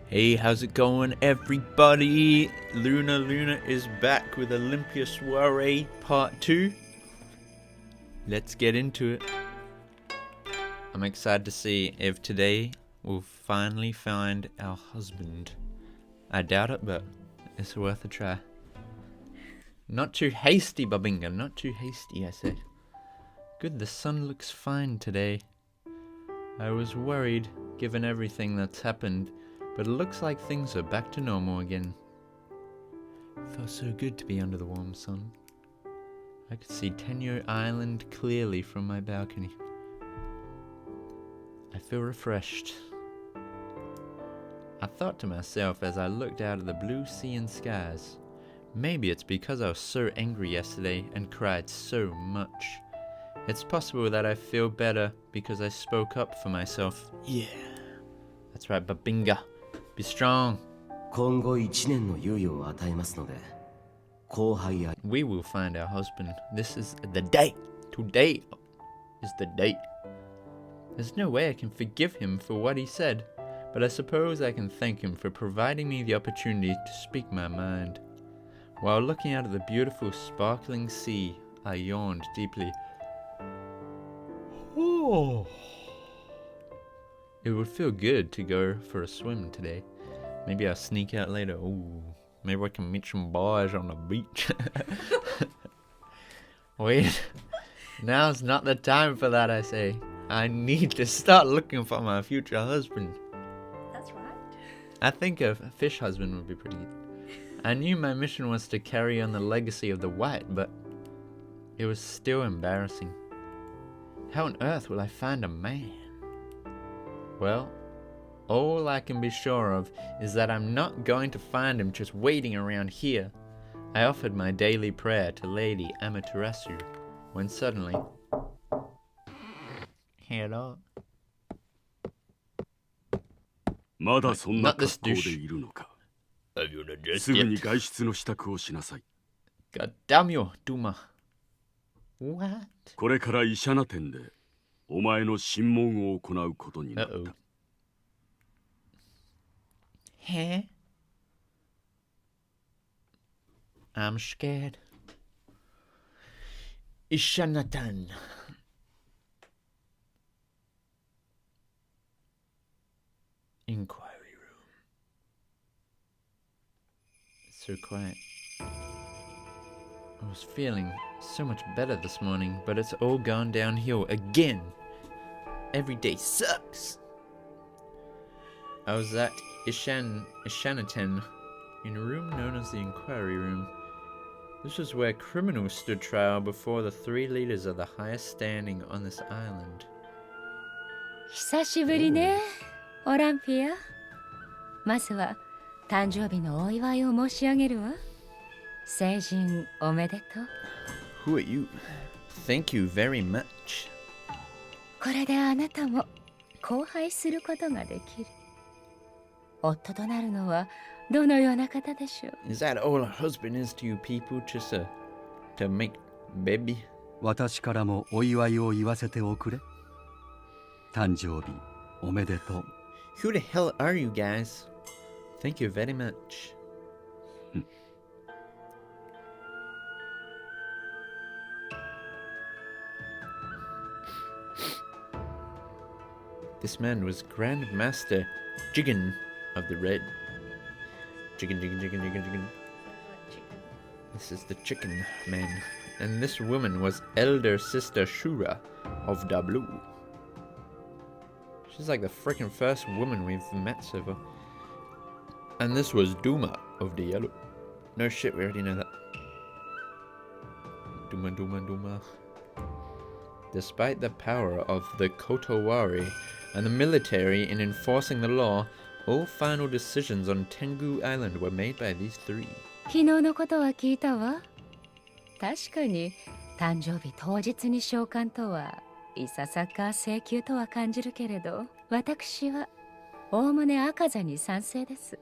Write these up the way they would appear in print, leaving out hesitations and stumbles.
Hey, how's it going, everybody? Luna is back with Olympia Soiree Part 2. Let's get into it. I'm excited to see if today we'll finally find our husband. I doubt it, but it's worth a try. Not too hasty, Babinga, not too hasty, I said. Good, the sun looks fine today. I was worried, given everything that's happened, but it looks like things are back to normal again. It felt so good to be under the warm sun. I could see Tenyo Island clearly from my balcony. I feel refreshed. I thought to myself as I looked out at the blue sea and skies, maybe it's because I was so angry yesterday and cried so much. It's possible that I feel better because I spoke up for myself. Yeah, that's right, Babinga. Be strong. We will find our husband. This is the date. Today is the date. There's no way I can forgive him for what he said, but I suppose I can thank him for providing me the opportunity to speak my mind. While looking out at the beautiful sparkling sea, I yawned deeply. Oh. It would feel good to go for a swim today. Maybe I'll sneak out later. Ooh, maybe I can meet some boys on the beach. Wait, now's not the time for that, I say. I need to start looking for my future husband. That's right. I think a fish husband would be pretty good. I knew my mission was to carry on the legacy of the white, but it was still embarrassing. How on earth will I find a man? Well, all I can be sure of is that I'm not going to find him just waiting around here. I offered my daily prayer to Lady Amaterasu when suddenly... Hello? Not this douche. Have you not dressed yet? God damn you, Duma. What? Uh-oh. Huh? I'm scared. Ishanatan. Inquiry room. It's so quiet. I was feeling so much better this morning, but it's all gone downhill again. Every day sucks. I was at Ishanatan, in a room known as the Inquiry Room. This was where criminals stood trial before the 3 leaders of the highest standing on this island. 久しぶりね、オランピア。まずは誕生日のお祝いを申し上げるわ。成人おめでとう。Who are you? Thank you very much. これであなたも交配することができる。夫となるのはどのような方でしょう？ Is that all a husband is to you people, just to make baby? 私からもお祝いを言わせておくれ。誕生日おめでとう。Who the hell are you guys? Thank you very much. This man was Grand Master Jigen of the Red. Jigen. This is the chicken man. And this woman was Elder Sister Shura of the Blue. She's like the freaking first woman we've met so far. And this was Duma of the Yellow. No shit, we already know that. Duma. Despite the power of the Kotowari and the military in enforcing the law, all final decisions on Tengu Island were made by these 3. 昨日のことは聞いたわ。確かに誕生日当日に召喚とはいささか請求とは感じるけれど、私はおおむね赤座に賛成です。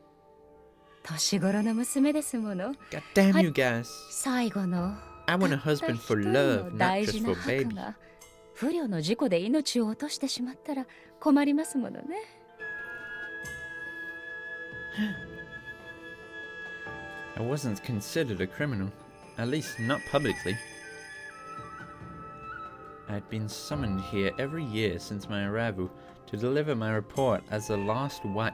年頃の娘ですもの。God damn you guys. 最後の I want a husband for love, not just for baby. 不慮の事故で命を落としてしまったら困りますものね。I wasn't considered a criminal, at least not publicly. I'd been summoned here every year since my arrival to deliver my report as the last white.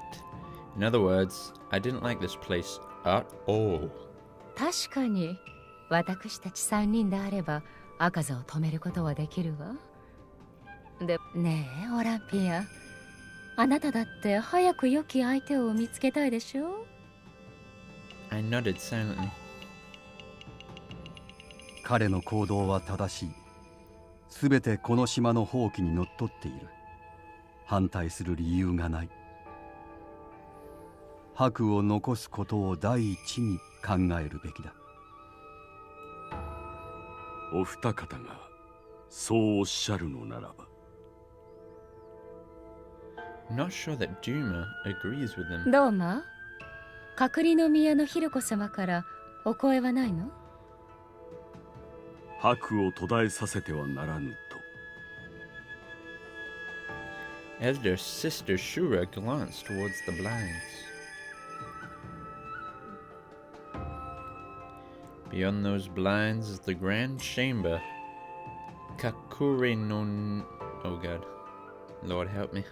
In other words, I didn't like this place at all. 確かに私たち3人であれば赤座を止めることはできるわ。でねえオランピア、あなただって早く良き相手を見つけたいでしょ？ I nodded silently. 彼の行動は正しい。すべてこの島の法規にのっとっている。反対する理由がない。白を残すことを第一に考えるべきだ。お二方がそうおっしゃるのならば。Not sure that Duma agrees with them. どうま？隔離の宮のひるこ様からお声はないの？白を途絶えさせてはならぬと。Elder Sister Shura glanced towards the blinds. Beyond those blinds is the grand chamber. Kakure no... Oh god. Lord help me.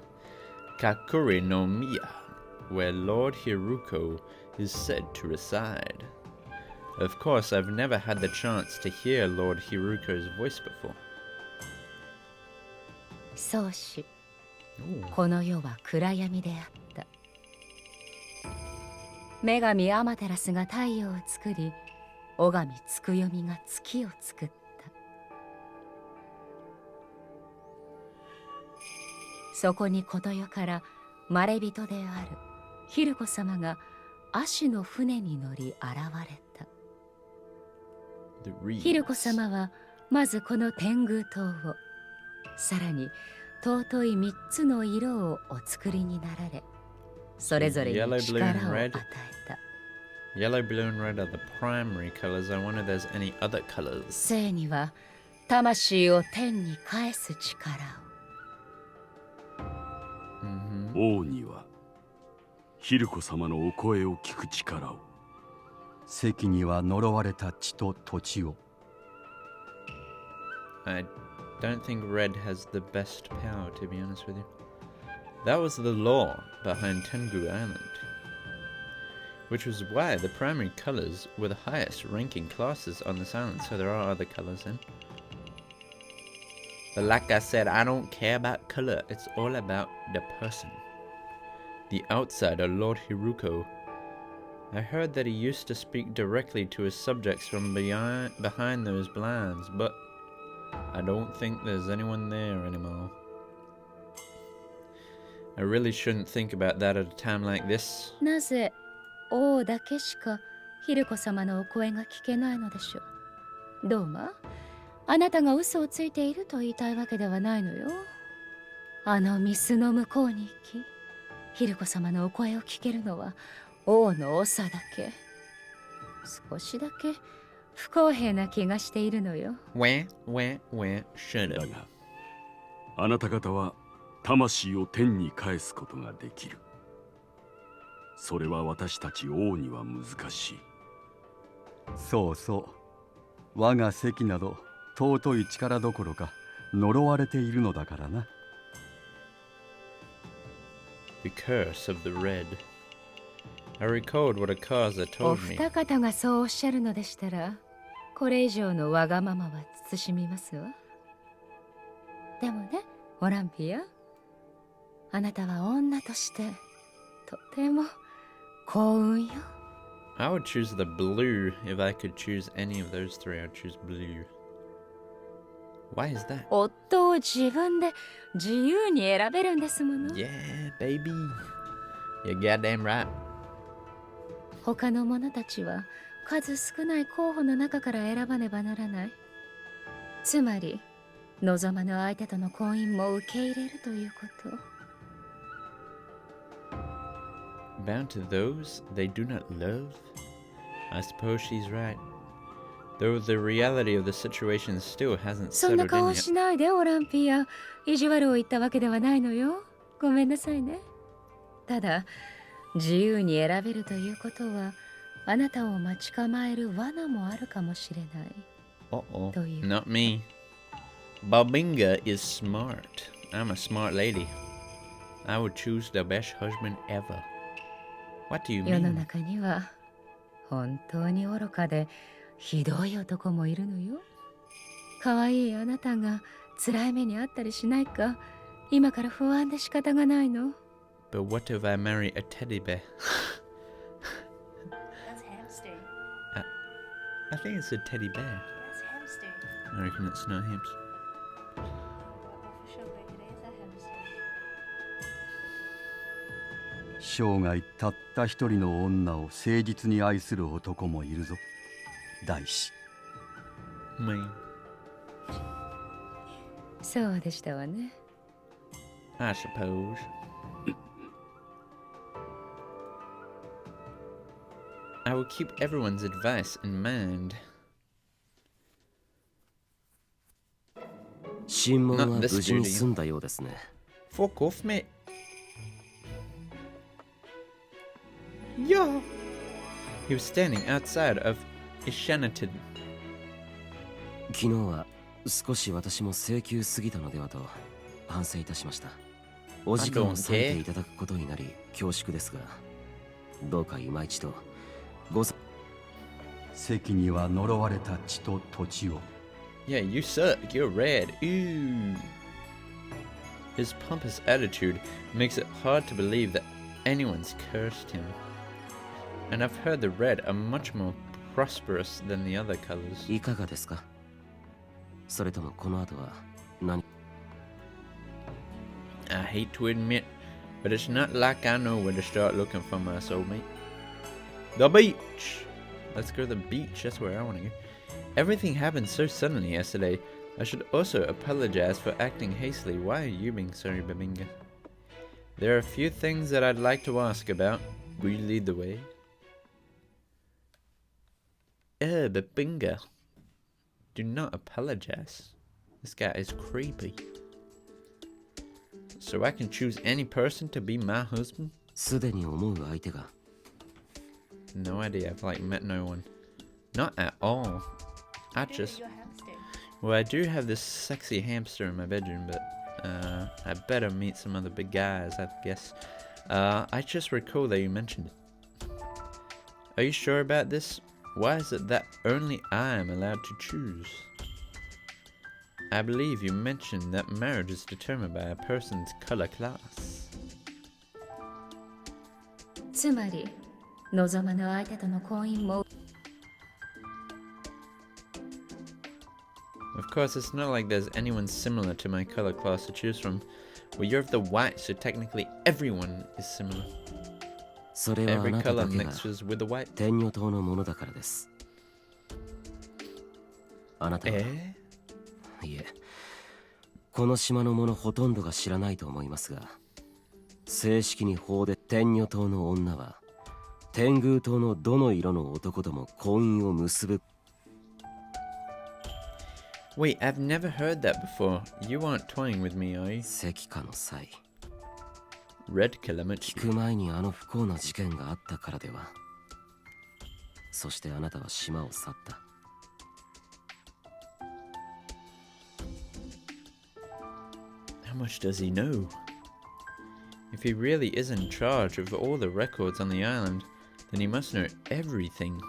Kakure no Miya, where Lord Hiruko is said to reside. Of course, I've never had the chance to hear Lord Hiruko's voice before. 宗師、 Ooh. この世は暗闇であった。女神アマテラスが太陽を作り、女神つくよみが月を作った。そこにことよからまれびとであるヒルコ様が葦の船に乗り現れた。 The reeds. ヒルコ様はまずこの天狗塔を、さらに尊い3つの色をお作りになられ、それぞれに力を与えた。 Yellow, blue, and red are the primary colors. I wonder if there's any other colors. 生には魂を天に返す力を。王にはヒルコ様のお声を聞く力を。関には呪われた地と土地を。 I don't think red has the best power, to be honest with you. That was the law behind Tengu Island, which was why the primary colors were the highest ranking classes on this island, so there are other colors in. But like I said, I don't care about color, it's all about the person. The outsider, Lord Hiruko. I heard that he used to speak directly to his subjects from behind those blinds, but I don't think there's anyone there anymore. I really shouldn't think about that at a time like this. なぜ王だけしかヒルコ様のお声が聞けないのでしょう。どうま？あなたが嘘をついていると言いたいわけではないのよ。あのミスの向こうに行き、ヒルコ様のお声を聞けるのは王の長だけ。少しだけ不公平な気がしているのよ。Shut だ up. があなた方は魂を天に返すことができる。それは私たち王には難しい。そうそう。我が関など尊い力どころか呪われているのだからな。The curse of the red. I recalled what Akaza お told me. 二方がそうおっしゃるのでしたら、これ以上のわがままは慎みますわ。でもね、オランピア、あなたは女としてとても幸運よ。I would choose the blue if I could choose any of those three. I'd choose blue. Why is that? 夫を自分で自由に選べるんですもの。 Yeah, baby. You're goddamn right. 他の者たちは数少ない候補の中から選ばねばならない。つまり望まぬ相手との婚姻も受け入れるということ。 Bound to those they do not love? I suppose she's right. Though the reality of the situation still hasn't そんな settled 顔 in を yet. しないでオランピア。意地悪を言ったわけではないのよ。ごめんなさいね。ただ自由に選べるということは、あなたを待ち構える罠もあるかもしれない。 Uh-oh. という。 Not me. Babinga is smart. I'm a smart lady. I would choose the best husband ever. What do you 世の mean? 中には本当に愚かでひどい男もいるのよ。可愛いあなたが辛い目にあったりしないか、今から不安で仕方がないの。 But what if I marry a teddy bear? That's hamster. I think it's a teddy bear. That's hamster. I reckon it's not him. For sure, but it is a hamster. 生涯たった一人の女を誠実に愛する男もいるぞ、大志。 Me. そうでしたわね。 I suppose. I will keep everyone's advice in mind. 審問は Not 無 this 事に duty. 済んだようですね。 Fuck off, mate. Yo! He was standing outside of Ishanatin. 昨日は少し私も請求すぎたのではと反省いたしました。お時間を割いていただくことになり恐縮ですが、どうか今一度ごさ。関には呪われた地と土地を。 Yeah, you suck. You're red. Ooh. His pompous attitude makes it hard to believe that anyone's cursed him. And I've heard the red are much more prosperous than the other colors. いかがですか。それともこの後は何。 I hate to admit, but it's not like I know where to start looking for my soulmate. The beach! Let's go to the beach, that's where I want to go. Everything happened so suddenly yesterday. I should also apologize for acting hastily. Why are you being sorry, Babinga? There are a few things that I'd like to ask about. Will you lead the way? Babinga. Do not apologize. This guy is creepy. So I can choose any person to be my husband? すでに思う相手が。 No idea. I've like met no one. Not at all. I just... Your hamster. Well, I do have this sexy hamster in my bedroom, but I better meet some other big guys, I guess. I just recall that you mentioned it. Are you sure about this? Why is it that only I am allowed to choose? I believe you mentioned that marriage is determined by a person's color class. つまり望まぬ相手との婚姻も。 Of course, it's not like there's anyone similar to my color class to choose from. Well, you're of the white, so technically everyone is similar. それはあ Every なた color だけが mixes with the white. 天女島のものだからです。あなたは、いえ、この島の者ほとんどが知らないと思いますが、正式に法で天女島の女は天狗島のどの色の男とも婚姻を結ぶ。 Wait, I've never heard that before. You aren't toying with me, are you? 石化の際、 Red Calamity. 聞く前にあの不幸な事件があったからでは。そしてあなたは島を去った。 How much does he know? If he really is in charge of all the records on the island, then he must know everything.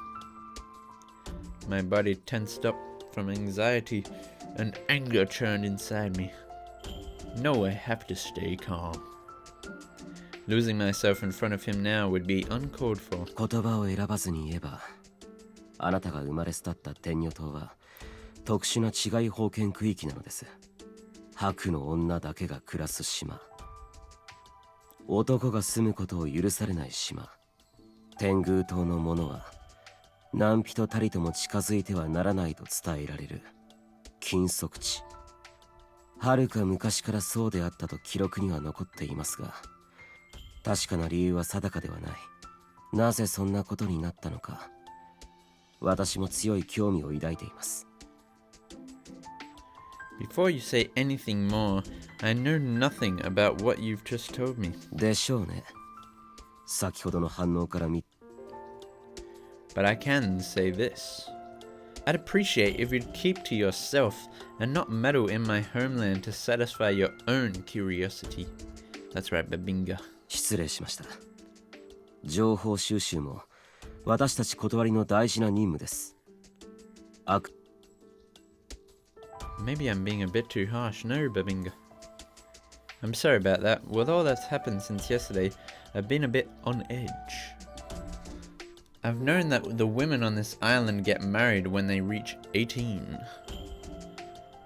My body tensed up from anxiety and anger churned inside me. No, I have to stay calm. Losing myself in front of him now would be uncalled for. 言葉を選ばずに言えば、あなたが生まれ育った天女島は特殊な治外法権区域なのです。白の女だけが暮らす島。男が住むことを許されない島。天狗島の者は何人たりとも近づいてはならないと伝えられる禁足地。遥か昔からそうであったと記録には残っていますが、確かな理由は定かではない。なぜそんなことになったのか、私も強い興味を抱いています。 Before you say anything more, I know nothing about what you've just told me. でしょうね。先ほどの反応から見 But I can say this. I'd appreciate if you'd keep to yourself and not meddle in my homeland to satisfy your own curiosity. That's right, Babinga. 失礼しました。情報収集も私たち断りの大事な任務です。Maybe I'm being a bit too harsh. No, Babinga. I'm sorry about that. With all that's happened since yesterday, I've been a bit on edge. I've known that the women on this island get married when they reach 18.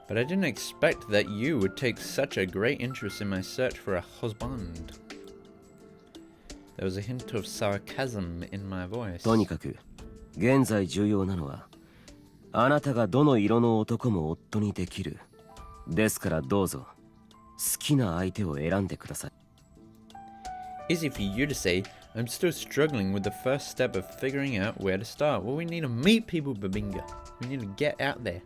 But I didn't expect that you would take such a great interest in my search for a husband. There was a hint of sarcasm in my voice. とにかく現在重要なのはあなたがどの色の男も夫にできる。ですからどうぞ好きな相手を選んでください。Easy for you to say. I'm still struggling with the first step of figuring out where to start. Well, we need to meet people, Babinga. We need to get out there.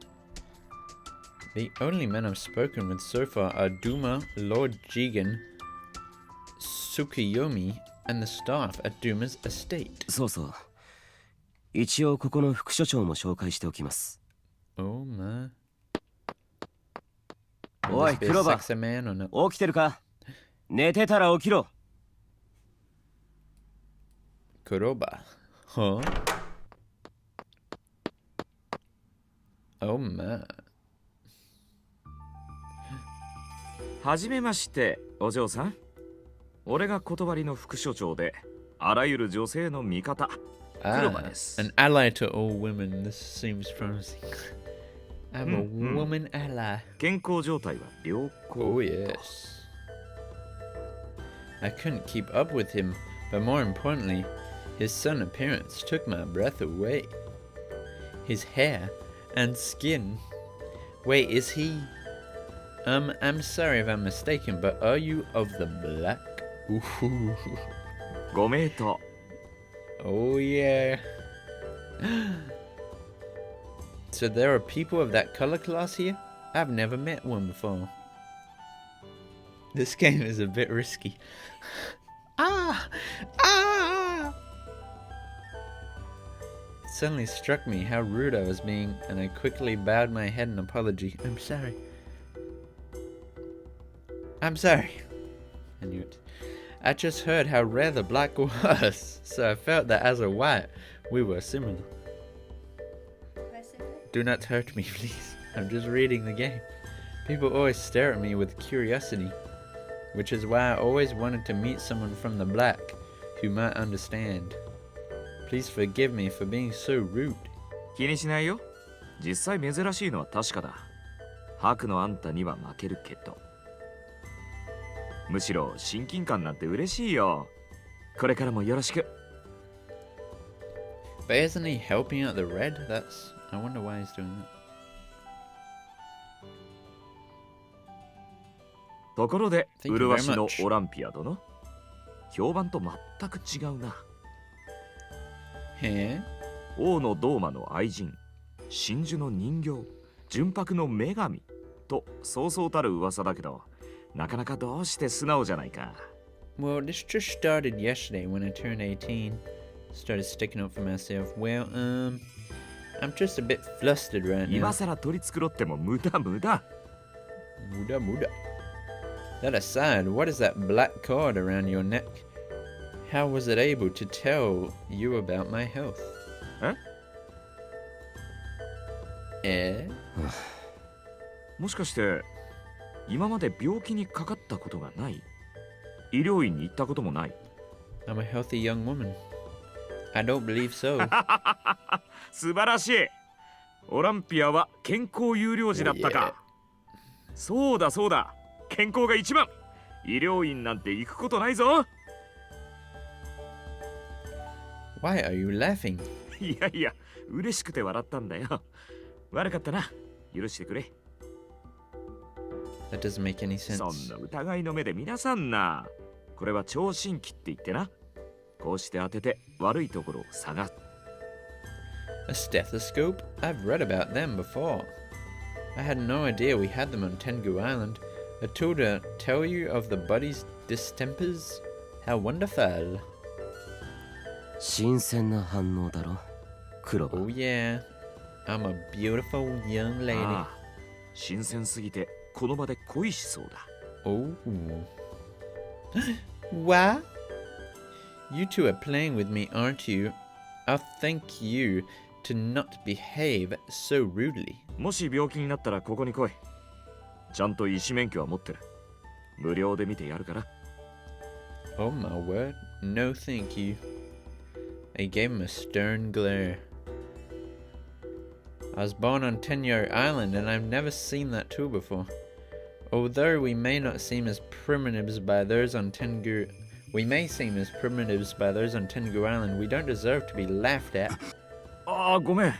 The only men I've spoken with so far are Duma, Lord Jigen, Tsukuyomi, and the staff at Duma's estate. そうそう。一応ここの副所長も紹介しておきます。Oh my. おい、 Must be a クロバ sexy man or not. 起きてるか？寝てたら起きろ。Kuroba. Huh? Oh my. はじめまして、お嬢さん。俺が断りの副所長で、あらゆる女性の味方、クロバです。An ally to all women. This seems promising. I'm a woman ally. 健康状態は良好。Oh yes. I couldn't keep up with him, but more importantly, his sudden appearance took my breath away. His hair and skin. Wait, is he? I'm sorry if I'm mistaken, but are you of the black? Ooh. ご名答。Oh yeah. So there are people of that color class here? I've never met one before. This game is a bit risky. Ah! It suddenly struck me how rude I was being, and I quickly bowed my head in apology. I'm sorry. I'm sorry. I knew it. I just heard how rare the black was, so I felt that as a white, we were similar. Do not hurt me, please. I'm just reading the game. People always stare at me with curiosity, which is why I always wanted to meet someone from the black who might understand. Please forgive me for being so rude. 気にしないよ。実際珍しいのは確かだ。白のあんたには負けるけど。むしろ親近感なんて嬉しいよ。これからもよろしく。But isn't he helping out the red? I wonder why he's doing that. ところで、 Thank you very 麗しの much. オランピア殿。評判と全く違うな。Here? 王のドーマの愛人、真珠の人形、純白の女神とそうそうたる噂だけど、なかなかどうして素直じゃないか。Well, this just started yesterday when I turned 18. Started sticking up for myself. Well, I'm just a bit flustered right now. 今さら取り繕っても無駄。Muda. That aside, what is that black cord around your neck? How was it able to tell you about my health? え？もしかして今まで病気にかかったことがない？医療院に行ったこともない？ I'm a healthy young woman. I don't believe so. 素晴らしい。オランピアは健康有料児だったか。そうだ。健康が一番。医療院なんて行くことないぞ。Why are you laughing? いや、嬉しくて笑ったんだよ。悪かったな。許してくれ。That doesn't make any sense. そんな疑いの目で見なさんな。これは聴診器って言ってな。こうして当てて悪いところを探す。A stethoscope? I've read about them before. I had no idea we had them on Tengu Island. A tool to tell you of the body's distempers? How wonderful. 新鮮な反応だろ、クロバ。 Oh yeah, I'm a beautiful young lady. ああ、新鮮すぎてこの場で恋しそうだ。 Oh. What? You two are playing with me, aren't you? I'll thank you to not behave so rudely. もし病気になったらここに来い。ちゃんと医師免許は持ってる。無料で見てやるから。 Oh my word, no thank you. I gave him a stern glare. I was born on Tenyo Island and I've never seen that tool before. Although we may not seem as primitives by those on Tengu Island, we don't deserve to be laughed at. ああ、ごめん。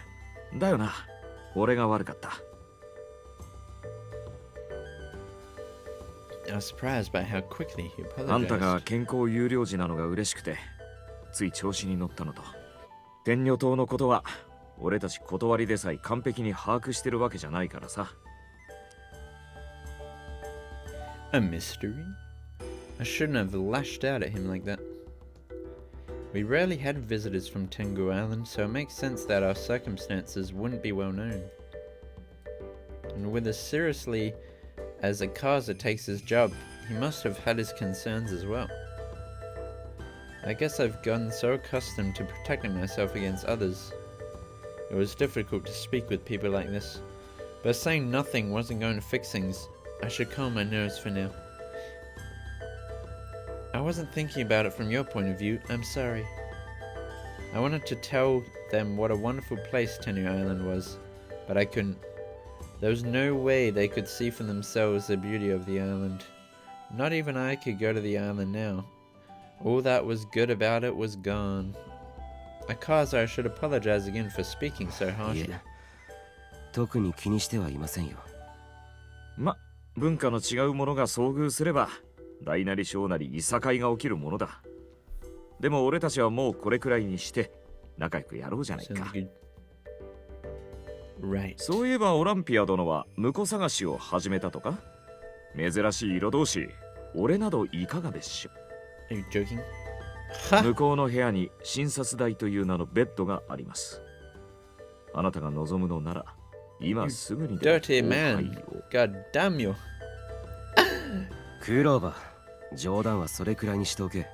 だよな。俺が悪かった。 I was surprised by how quickly he あんた apologized. が健康有料児なのが嬉しくて、つい調子に乗ったのと。天女島のことは、俺たち断りでさえ完璧に把握してるわけじゃないからさ。 A mystery? I shouldn't have lashed out at him like that. We rarely had visitors from Tengu Island, so it makes sense that our circumstances wouldn't be well known. And with as seriously as Akaza takes his job, he must have had his concerns as well. I guess I've gotten so accustomed to protecting myself against others. It was difficult to speak with people like this, but saying nothing wasn't going to fix things. I should calm my nerves for now. I wasn't thinking about it from your point of view, I'm sorry. I wanted to tell them what a wonderful place Tenyu Island was, but I couldn't. There was no way they could see for themselves the beauty of the island. Not even I could go to the island now. All that was good about it was gone. Akaza, I should apologize again for speaking so い harshly. え、特に気にしてはいませんよ。ま、文化の違うものが遭遇すれば、大なり小なりいさかいが起きるものだ。でも俺たちはもうこれくらいにして仲良くやろうじゃない Sounds か。 good. Right. そういえばオランピア殿は婿探しを始めたとか？珍しい色同士、俺などいかがでしょ Are you joking? う？ Ha! 向こうの部屋に診察台という名のベッドがあります。あなたが望むのなら今すぐにでも Dirty お man. 入りを。 God damn you. クローバー、冗談はそれくらいにしておけ。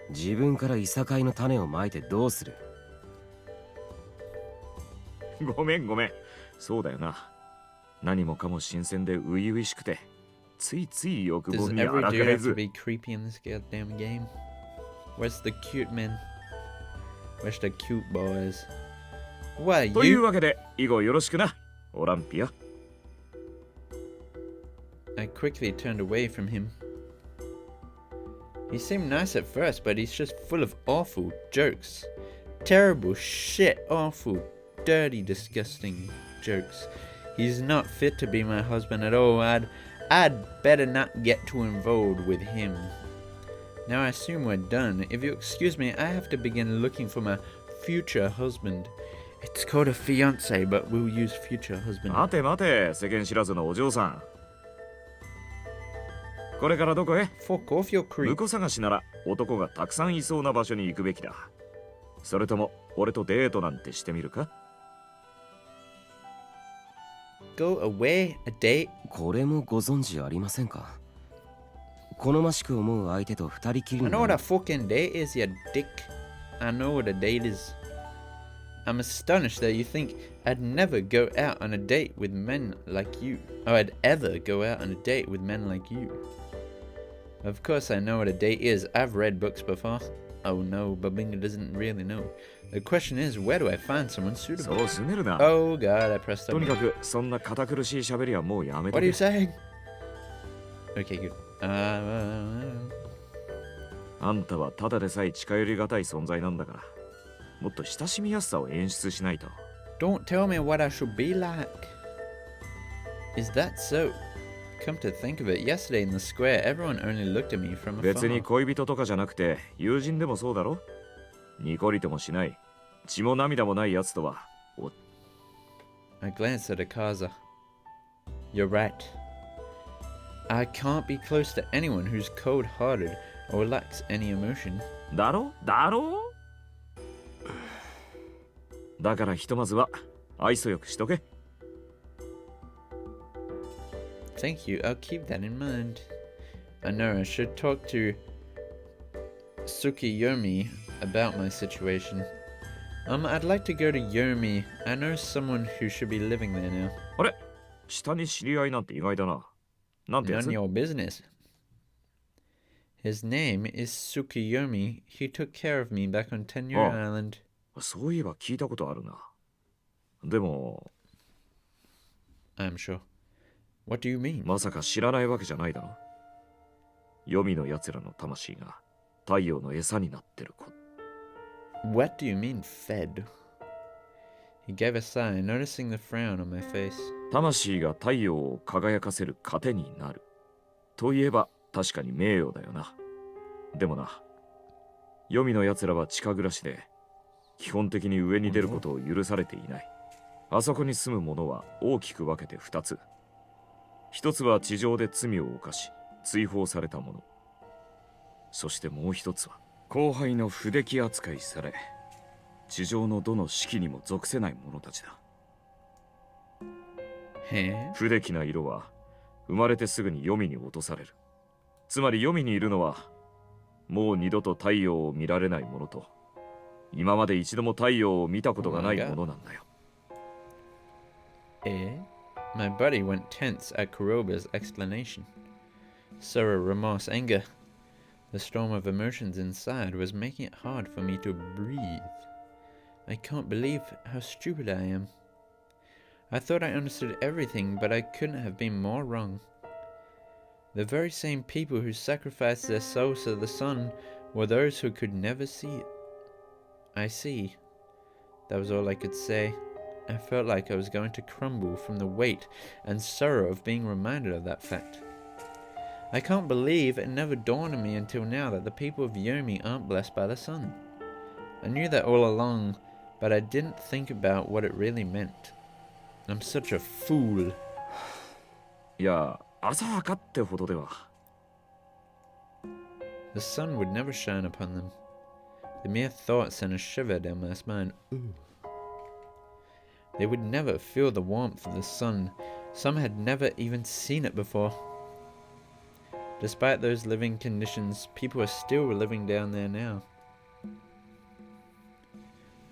自分からいさかいの種をまいてどうする？ごめんごめん。そうだよな。何もかも新鮮で初々しくて、ついつい欲 Does 望に every 荒 dude かれ have to ず。 be creepy in this goddamn game? Where's the cute men? Where's the cute boys? What, という you? わけで以後よろしくな、オランピア。 I quickly turned away from him. He seemed nice at first, but he's just full of awful jokes. Terrible shit, awful, dirty, disgusting jokes. He's not fit to be my husband at all. I'd better not get too involved with him. Now I assume we're done. If you excuse me, I have to begin looking for my future husband. It's called a fiance, but we'll use future husband. 待て待て、世間知らずのお嬢さん。これからどこへ？ Fuck off your creep. 婿探しなら男がたくさんいそうな場所に行くべきだ。それとも俺とデートなんてしてみるか？ Go away, a date. これもご存知ありませんか？好ましく思う相手と二人きり I に know な what る a fucking date is, you dick. I know what a date is. I'm astonished that you think I'd never go out on a date with men like you. Or I'd ever go out on a date with men like you. Of course I know what a date is. I've read books before. Oh no, Babinga doesn't really know. The question is, where do I find someone そ suitable? うすねるな。 Oh god, I pressed とにか up. くそんな堅苦しい喋りはもうやめと What are け you。saying? Okay, good. あんたはただでさえ近寄りがたい存在なんだから、もっと親しみやすさを演出しないと。 Don't tell me what I should be like. Is that so? Come to think of it, yesterday in the square, everyone only looked at me from 別に afar. 恋人とかじゃなくて友人でもそうだろ。ニコリともしない血も涙もないやつとは I glanced at Akaza. You're right. I can't be close to anyone who's cold-hearted or lacks any emotion. だろだからひとまずは愛想よくしとけ。 Thank you, I'll keep that in mind. I know I should talk to Tsukiyomi about my situation. I'd like to go to Yomi. I know someone who should be living there now. あれ、下に知り合いなんて意外だな。なんてやつ？ None your business. His name is Tsukiyomi. He took care of me back on Tenure Oh. Island. そういえば聞いたことあるな。でも、 I'm sure. What do you mean? まさか知らないわけじゃないだろ。黄泉の奴らの魂が太陽の餌になってる子。 What do you mean, fed? He gave a sigh, noticing the frown on my face. 魂が太陽を輝かせる糧になる。といえば確かに名誉だよな。でもな、黄泉の奴らは地下暮らしで、基本的に上に出ることを許されていない。あそこに住む者は大きく分けて2つ。一つは地上で罪を犯し、追放された者。そしてもう一つは、後輩の不出来扱いされ、地上のどの式にも属せない者たちだ。不出来な色は、生まれてすぐに黄泉に落とされる。つまり黄泉にいるのは、もう二度と太陽を見られない者と、今まで一度も太陽を見たことがない者なんだよ。My body went tense at Kuroba's explanation. Sorrow, remorse, anger. The storm of emotions inside was making it hard for me to breathe. I can't believe how stupid I am. I thought I understood everything, but I couldn't have been more wrong. The very same people who sacrificed their souls to the sun were those who could never see it. I see. That was all I could say. I felt like I was going to crumble from the weight and sorrow of being reminded of that fact. I can't believe it never dawned on me until now that the people of Yomi aren't blessed by the sun. I knew that all along, but I didn't think about what it really meant. I'm such a fool. いや、浅はかってほどでは。The sun would never shine upon them. The mere thought sent a shiver down my spine. Ooh. They would never feel the warmth of the sun. Some had never even seen it before. Despite those living conditions, people are still living down there now.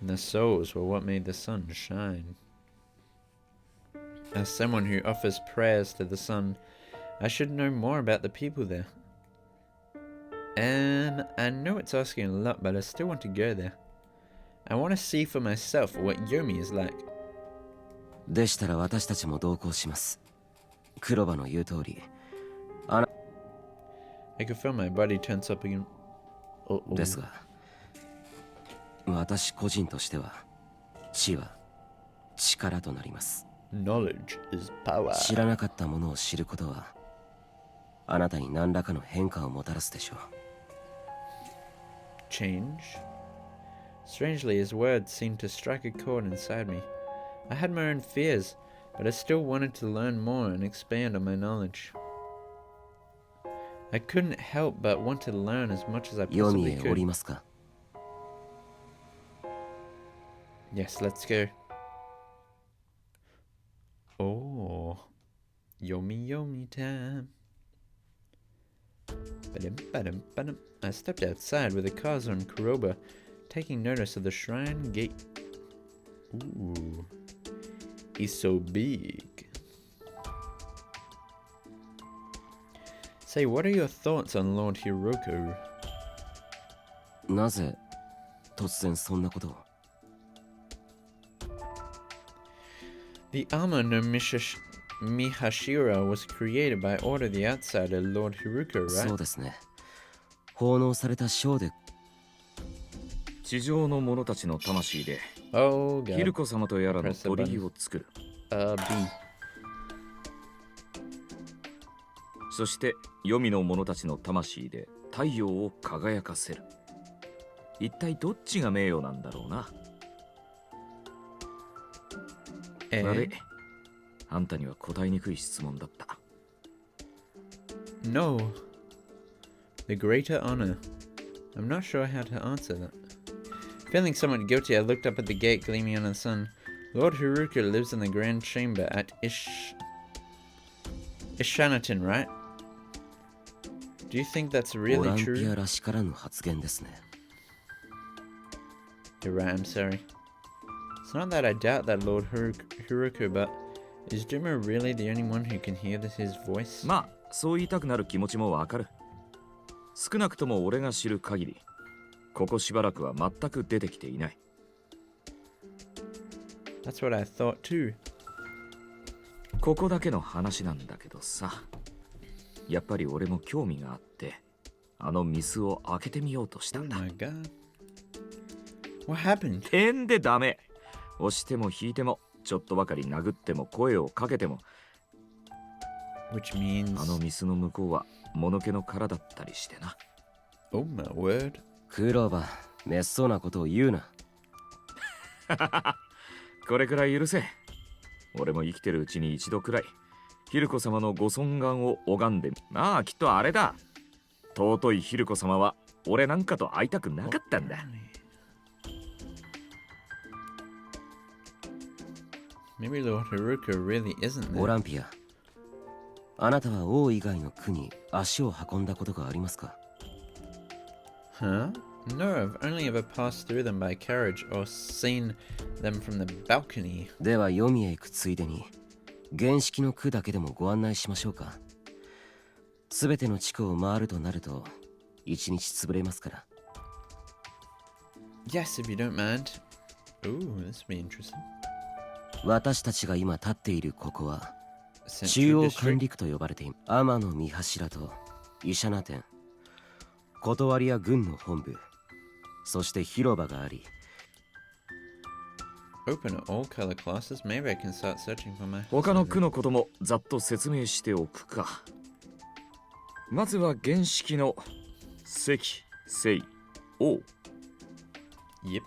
And their souls were what made the sun shine. As someone who offers prayers to the sun, I should know more about the people there. And I know it's asking a lot, but I still want to go there. I want to see for myself what Yomi is like. でしたら私たちも同行します。黒羽の言う通り。I could feel my body tense up again. ですが、私個人としては、知は力となります。Knowledge is power. 知らなかったものを知ることは、あなたに何らかの変化をもたらすでしょう。Change? Strangely, his words seemed to strike a chord inside me. I had my own fears, but I still wanted to learn more and expand on my knowledge. I couldn't help but want to learn as much as I ヨミ possibly へ降り could. ますか？ Yes, let's go. Oh, Yomi Yomi time. Ba-dum. I stepped outside with the cars on Kuroba, taking notice of the shrine gate. Ooh, he's so big. Say, what are your thoughts on Lord Hiroko? なぜ突然そんなことを？ The armor no Mihashira was created by order of the outsider Lord Hiroko, そ right? うですね。奉納された章で地上の者たちの魂で、 Oh ヒル god. コ様とやらの鳥居を作る。 B. そして黄泉の者たちの魂で太陽を輝かせる。一体どっちが名誉なんだろうな。悪い。あんたには答えにくい質問だった。 No. The greater honor. I'm not sure how to answer that. Feeling somewhat guilty, I looked up at the gate gleaming under the sun. Lord Haruka lives in the grand chamber at Ishanaton, right? Do you think that's オ really ランピ true? アらしからぬ発言ですね。 You're right, I'm sorry. It's not that I doubt that Lord Haruka, but is Jima really the only one who can hear his voice? まあそう言いたくなる気持ちもわかる。少なくとも俺が知る限りここしばらくは全く出てきていない。 That's what I thought too. ここだけの話なんだけどさ、やっぱり俺も興味があってあのミスを開けてみようとした Oh んだ。 my god. What happened? 点でダメ。押しても引いてもちょっとばかり殴っても声をかけても Which means... あのミスの向こうは物気の殻だったりしてな。 Oh my word. クローバー、滅相なことを言うな。これくらい許せ。俺も生きてるうちに一度くらいヒルコ様のご尊顔を拝んで、まあきっとあれだ。尊いヒルコ様は俺なんかと会いたくなかったんだ。 Maybe Lord Haruka really isn't オ there. ランピア、あなたは王以外の区に足を運んだことがありますか？ Huh? No, I've only ever passed through them by carriage or seen them from the balcony. では読みへ行くついでに原式の区だけでもご案内しましょうか。すべての地区を回るとなると一日潰れますから。 Yes, if you don't mind. Ooh, this will be interesting. 私たちが今立っているここは Central 中央管 District. 理区と呼ばれています。天の御柱とイシャナ店、断りや軍の本部、そして広場があり、 Open at all color classes. Maybe I can start searching for my... 他の区のこともざっと説明しておくか。まずは原式の赤、青、王、 Yep.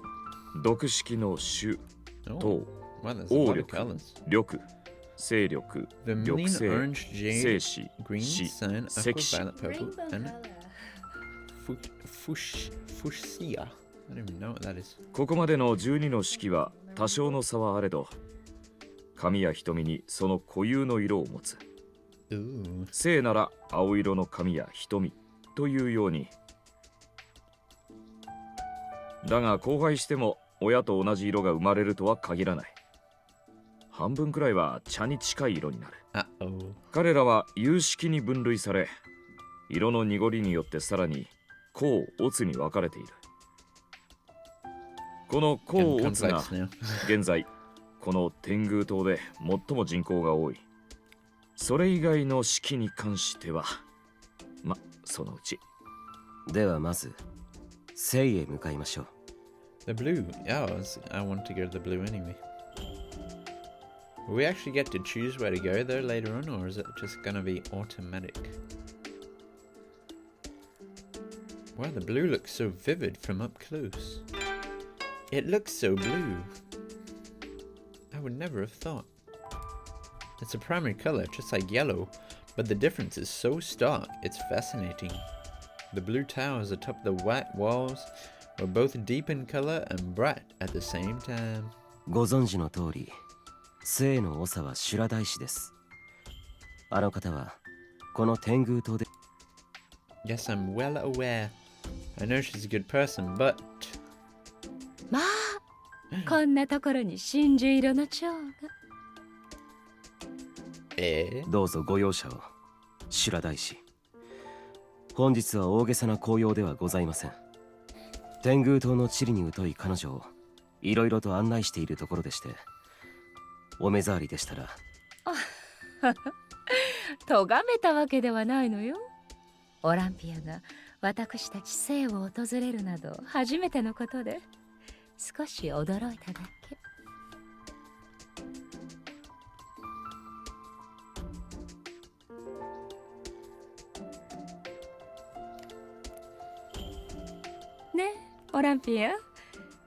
独式の主、 Oh, 党、 wow, there's a lot of 力、 colors. 力、勢力、 The 力 mean 性、 orange 生 jade, 死、 green 死、 cyan, aqua, 赤死。 violet, purple, Rainbow and color. fuchsia. I don't even know what that is. ここまでの12の式は多少の差はあれど、髪や瞳にその固有の色を持つ。 Ooh. 性なら青色の髪や瞳というように。だが交配しても親と同じ色が生まれるとは限らない。半分くらいは茶に近い色になる。 Uh-oh. 彼らは有式に分類され、色の濁りによってさらに甲、乙に分かれている。この甲、 Getting 乙が complex now. 現在この天狗島で最も人口が多い。それ以外の式に関してはそのうち。ではまず聖へ向かいましょう。 The blue. Yeah, I want to go to the blue anyway. Will we actually get to choose where to go there later on, or is it just gonna be automatic? Wow, the blue looks so vivid from up close. It looks so blue. I would never have thought. It's a primary color, just like yellow, but the difference is so stark, it's fascinating. The blue towers atop the white walls were both deep in color and bright at the same time. ご存知の通り、聖の長は修羅大師です。あの方はこの天狗島で Yes, I'm well aware. I know she's a good person, but... まあこんなところに真珠色の蝶が。どうぞご容赦を。修羅大師、本日は大げさな紅葉ではございません。天狗島の地理に疎い彼女をいろいろと案内しているところでして、お目障りでしたら。咎めたわけではないのよ。オランピアが私たち聖を訪れるなど初めてのことで少し驚いただけ。ね、オランピア、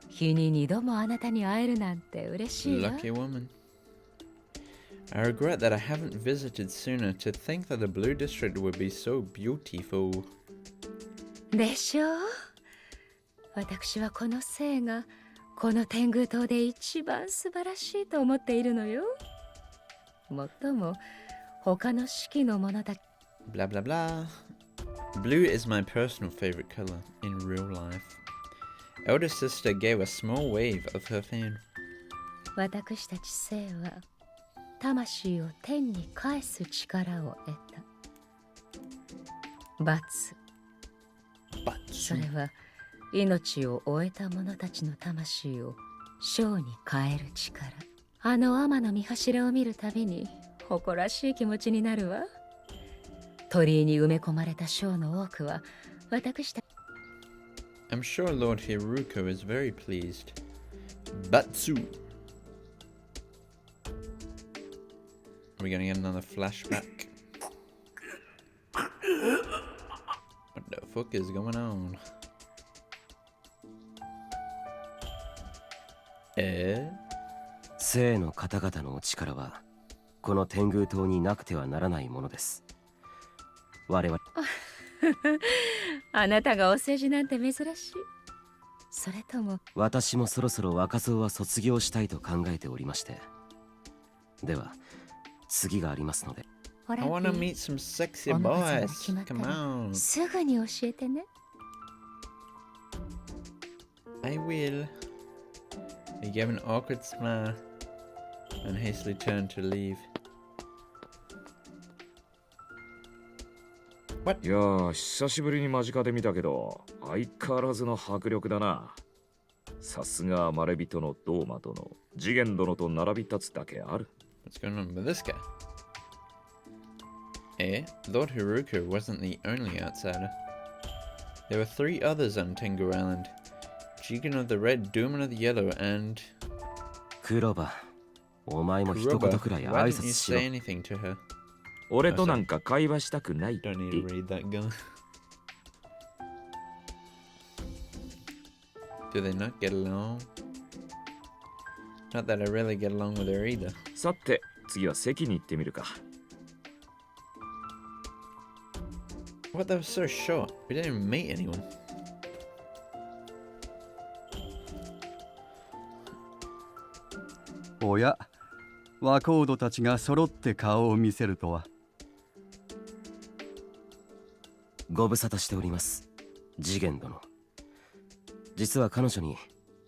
日に2度もあなたに会えるなんて嬉しいわ。 Lucky woman. I regret that I haven't visited sooner. To think that the Blue District would be so beautiful. でしょう。私はこの性がこの天狗島で一番素晴らしいと思っているのよ。もっとも他の式の者たち Blah blah blah. Blue is my personal favorite color in real life. Elder sister gave a small wave of her fan. 私たち性は魂を天に返す力を得た。罰、それは命を終えた者たちの魂を生に変える力。あの天の御柱を見るたびに誇らしい気持ちになるわ。鳥居に埋め込まれた章の多くは私たち I'm sure Lord Hiruko is very pleased. Batsu. Are we gonna get another flashback? What the fuck is going on? Eh? 聖の方々のお力はこの天狗島になくてはならないものです。我々あなたがお世辞なんて珍しい。それとも私もそろそろ若造は卒業したいと考えておりまして。では次がありますので。ほ I ら wanna ピ meet some sexy おのはずが boys. 決まった Come ら on. すぐに教えてね。 I will. He gave an awkward smile and hastily turned to leave. いやー、久しぶりに間近で見たけど、相変わらずの迫力だな。さすがマレビトのドーマ殿、次元殿と並び立つだけある。What's going on with this guy? Eh? Lord Haruka wasn't the only outsider. There were 3 others on Tengu Island. Jigen of the Red, Dooman of the Yellow, and クロバ、お前も一 Kuroba. 言くらい Why 挨 didn't 拶 you しろ。 say anything to her? 俺となんか会話したくないって。 Don't need to read that gun. Do they not get along? Not that I really get along with her either. さて、次は席に行ってみるか。What, that was so short. We didn't even meet anyone. おや、若人たちが揃って顔を見せるとは。ご無沙汰しております、次元殿。実は彼女に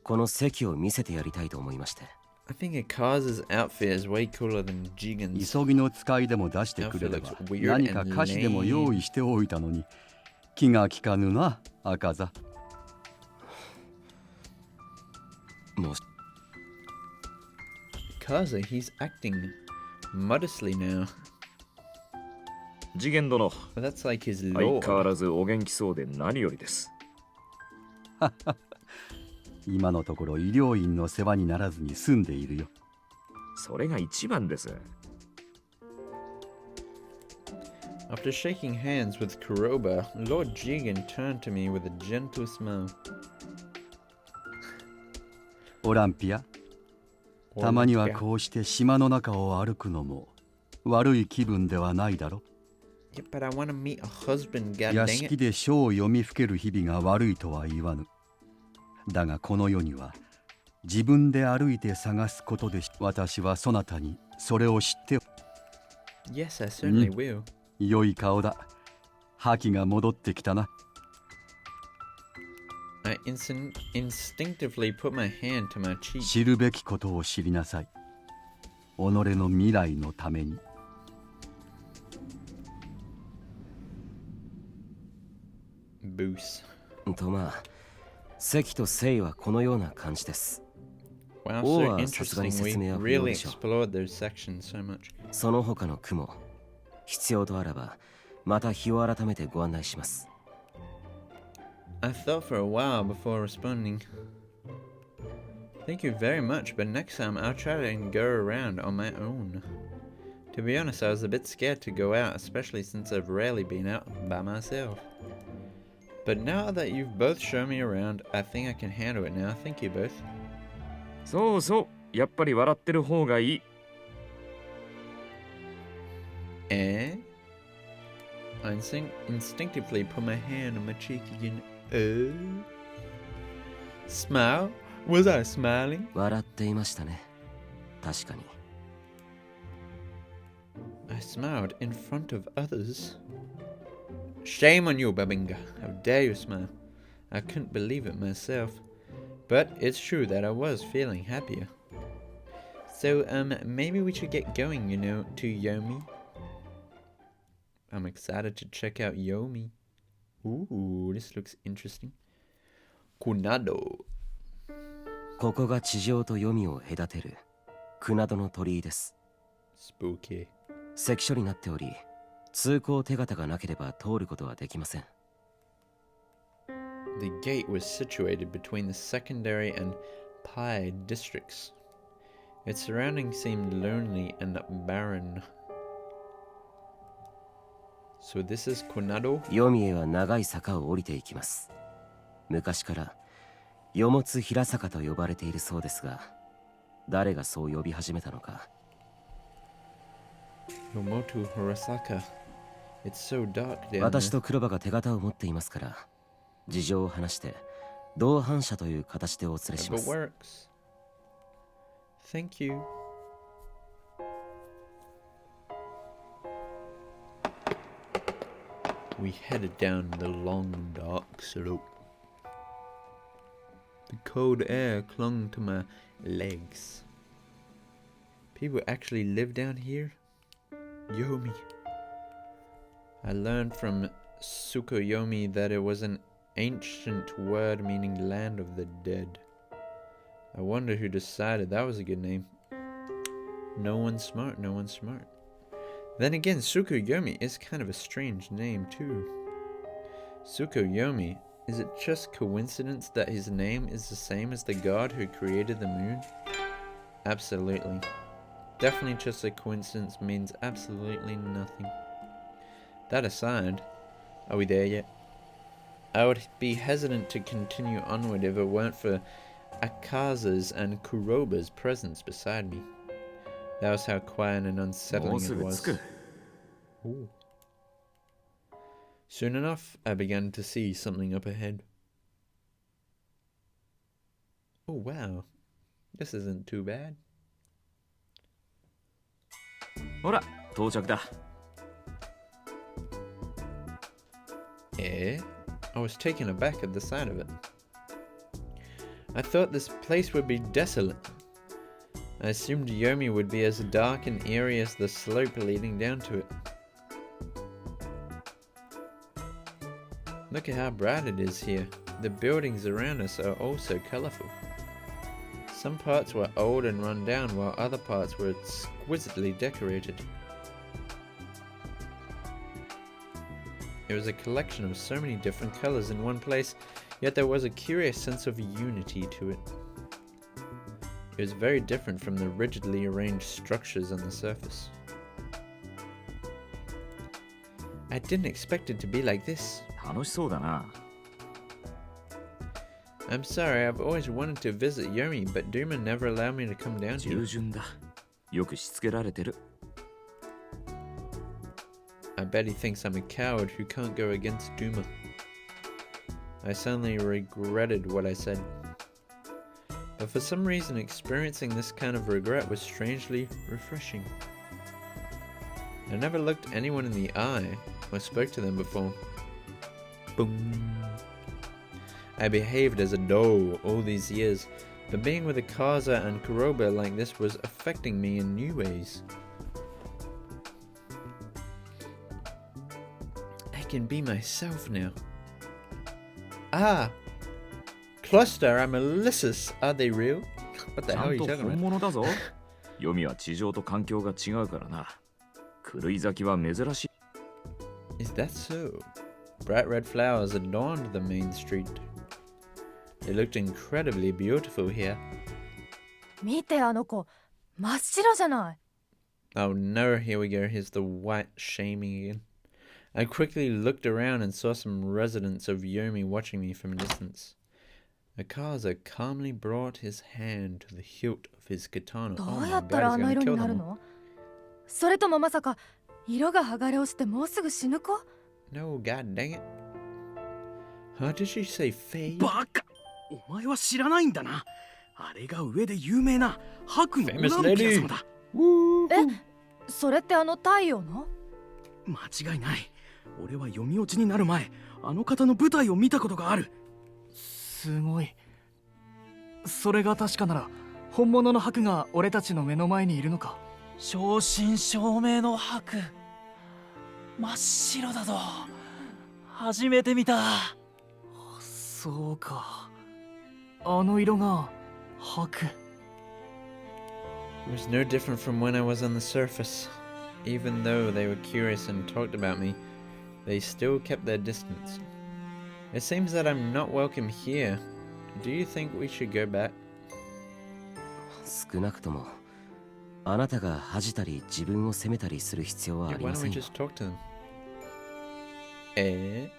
この席を見せてやりたいと思いまして。I think Akaza's outfit is way cooler than Jigen's. 急ぎの使いでも出してくれれば Outfit looks weird 何か菓子でも用意しておいたのに気が利かぬな、赤座。もう Akaza, he's acting modestly now. 次元殿、 But that's like his 相変わ lord. らずお元気そうで何よりです。今のところ医療院の世話にならずに済んでいるよ。それが一番です。 After shaking hands with Kuroba, Lord Jigen turned to me with a gentle smile. オランピア、たまにはこうして島の中を歩くのも悪い気分ではないだろ。 Yeah, but I want to meet a husband, god 屋 dang 敷 it. で書を読みふける日々が悪いとは言わぬ。だがこの世には自分で歩いて探すことで私はそなたにそれを知って Yes, I certainly will. 良い顔だ。覇気が戻ってきたな。 I instinctively put my hand to my cheek. 知るべきことを知りなさい。己の未来のために。Boos. とまあ、関と聖はこのような感じです。 Wow, Oh, so さすがに interesting. 説明は We 不要 really でしょう。 explored those sections so much. その他の区も必要とあらばまた日を改めてご案内します。 I thought for a while before responding. Thank you very much, but next time I'll try to go around on my own. To be honest, I was a bit scared to go out, especially since I've rarely been out by myself. But now that you've both shown me around, I think I can handle it now. Thank you both. そうそう、やっぱり笑ってる方がいい。 Eh? I instinctively put my hand on my cheek again. Smile? Was I smiling? 笑っていましたね。確かに。I smiled in front of others. Shame on you, Babinga. How dare you smile? I couldn't believe it myself. But it's true that I was feeling happier. So, maybe we should get going, you know, to Yomi. I'm excited to check out Yomi. Ooh, this looks interesting. Kunado. ここが地上と黄泉を隔てる船戸の鳥居です。 Spooky. 関所になっており、通行手形がなければ通ることはできません。The gate was situated between the secondary and Pai districts. Its surroundings seemed lonely and barren. So this is Kunado? 黄泉へは長い坂を降りていきます。昔からよもつ平坂と呼ばれているそうですが、誰がそう呼び始めたのか。Yomotu Horasaka. It's so dark down 私 there. と黒羽が手形を持っていますから、事情を話して同伴者という形でお連れしま But す。 works. Thank you. We headed down the long, dark slope. The cold air clung to my legs. People actually live down here? Yomi. I learned from Tsukuyomi that it was an ancient word meaning land of the dead. I wonder who decided that was a good name. No one smart, no one smart. Then again, Tsukuyomi is kind of a strange name too. Tsukuyomi, is it just coincidence that his name is the same as the god who created the moon? Absolutely. Definitely just a coincidence, means absolutely nothing. That aside, are we there yet? I would be hesitant to continue onward if it weren't for Akaza's and Kuroba's presence beside me. That was how quiet and unsettling it was. Ooh. Soon enough, I began to see something up ahead. Oh wow, this isn't too bad. ほら、到着だ。Eh? I was taken aback at the sight of it. I thought this place would be desolate. I assumed Yomi would be as dark and eerie as the slope leading down to it. Look at how bright it is here. The buildings around us are also colourful. Some parts were old and run down, while other parts were exquisitely decorated. It was a collection of so many different colours in one place, yet there was a curious sense of unity to it. It was very different from the rigidly arranged structures on the surface. I didn't expect it to be like this. 楽しそうだな。I'm sorry, I've always wanted to visit Yomi, but Duma never allowed me to come down here. 従順だ。よくしつけられてる。I bet he thinks I'm a coward who can't go against Duma. I suddenly regretted what I said. But for some reason, experiencing this kind of regret was strangely refreshing. I never looked anyone in the eye or spoke to them before. Boom. I behaved as a doll all these years, but being with Akaza and Kuroba like this was affecting me in new ways. I can be myself now. Ah! Cluster Amaryllis, are they real? What the ち hell ゃ are ん you と talking 本 about? 物だぞ。読みは地上と環境が違うからな。狂い咲きは珍しい。Is that so? Bright red flowers adorned the main street. It looked incredibly beautiful here. 見てあの子、真っ白じゃない。Oh no, here we go. Here's the white shaming again. I quickly looked around and saw some residents of Yomi watching me from a distance. Akaza calmly brought his hand to the hilt of his katana. ど Oh う my やった god, ら he's あの gonna 色 kill にな them る all. の？それともまさか色が剥がれ落ちてもうすぐ死ぬ子？ No, god dang it. Huh, did she say fade? バカお前は知らないんだな。あれが上で有名な白のオ Famous ランピア lady. 様だ。それってあの太陽の？間違いない。俺は読み落ちになる前、あの方の舞台を見たことがある。すごい。それが確かなら本物の白が俺たちの目の前にいるのか。正真正銘の白、真っ白だぞ。初めて見た。そうか、あの色が白。 It was no different from when I was on the surface. Even though they were curious and talked about me, they still kept their distance. It seems that I'm not welcome here. Do you think we should go back? 少なくともあなたが恥じたり自分を責めたりする必要はあ Yeah, り why ま don't せ we んよ。 just talk to them?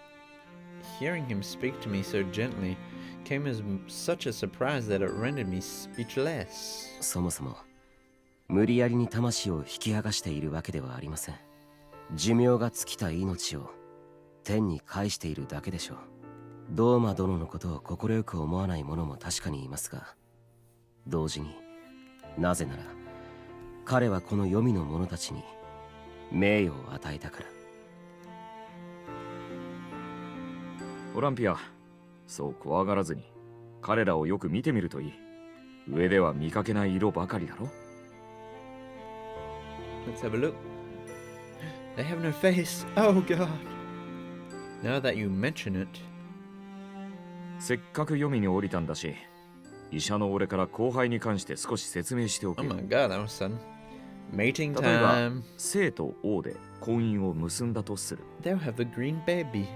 Hearing him speak to me so gently came as such a surprise that it rendered me speechless. そもそも無理やりに魂を引き剥がしているわけではありません。寿命が尽きた命を天に返しているだけでしょう。ドーマ殿のことを快く思わない者も確かにいますが、同時になぜなら彼はこの黄泉の者たちに名誉を与えたから。オランピア、そう怖がらずに彼らをよく見てみるといい。上では見かけない色ばかりだろ。 Let's have a look. They have no face. Oh god. Now that you mention it. せっかく黄泉に降りたんだし、医者の俺から後輩に関して少し説明してお Oh くよ。 my god, that was sudden. Mating 例えば time. 生と王で婚姻を結んだとする。 They'll have a green baby.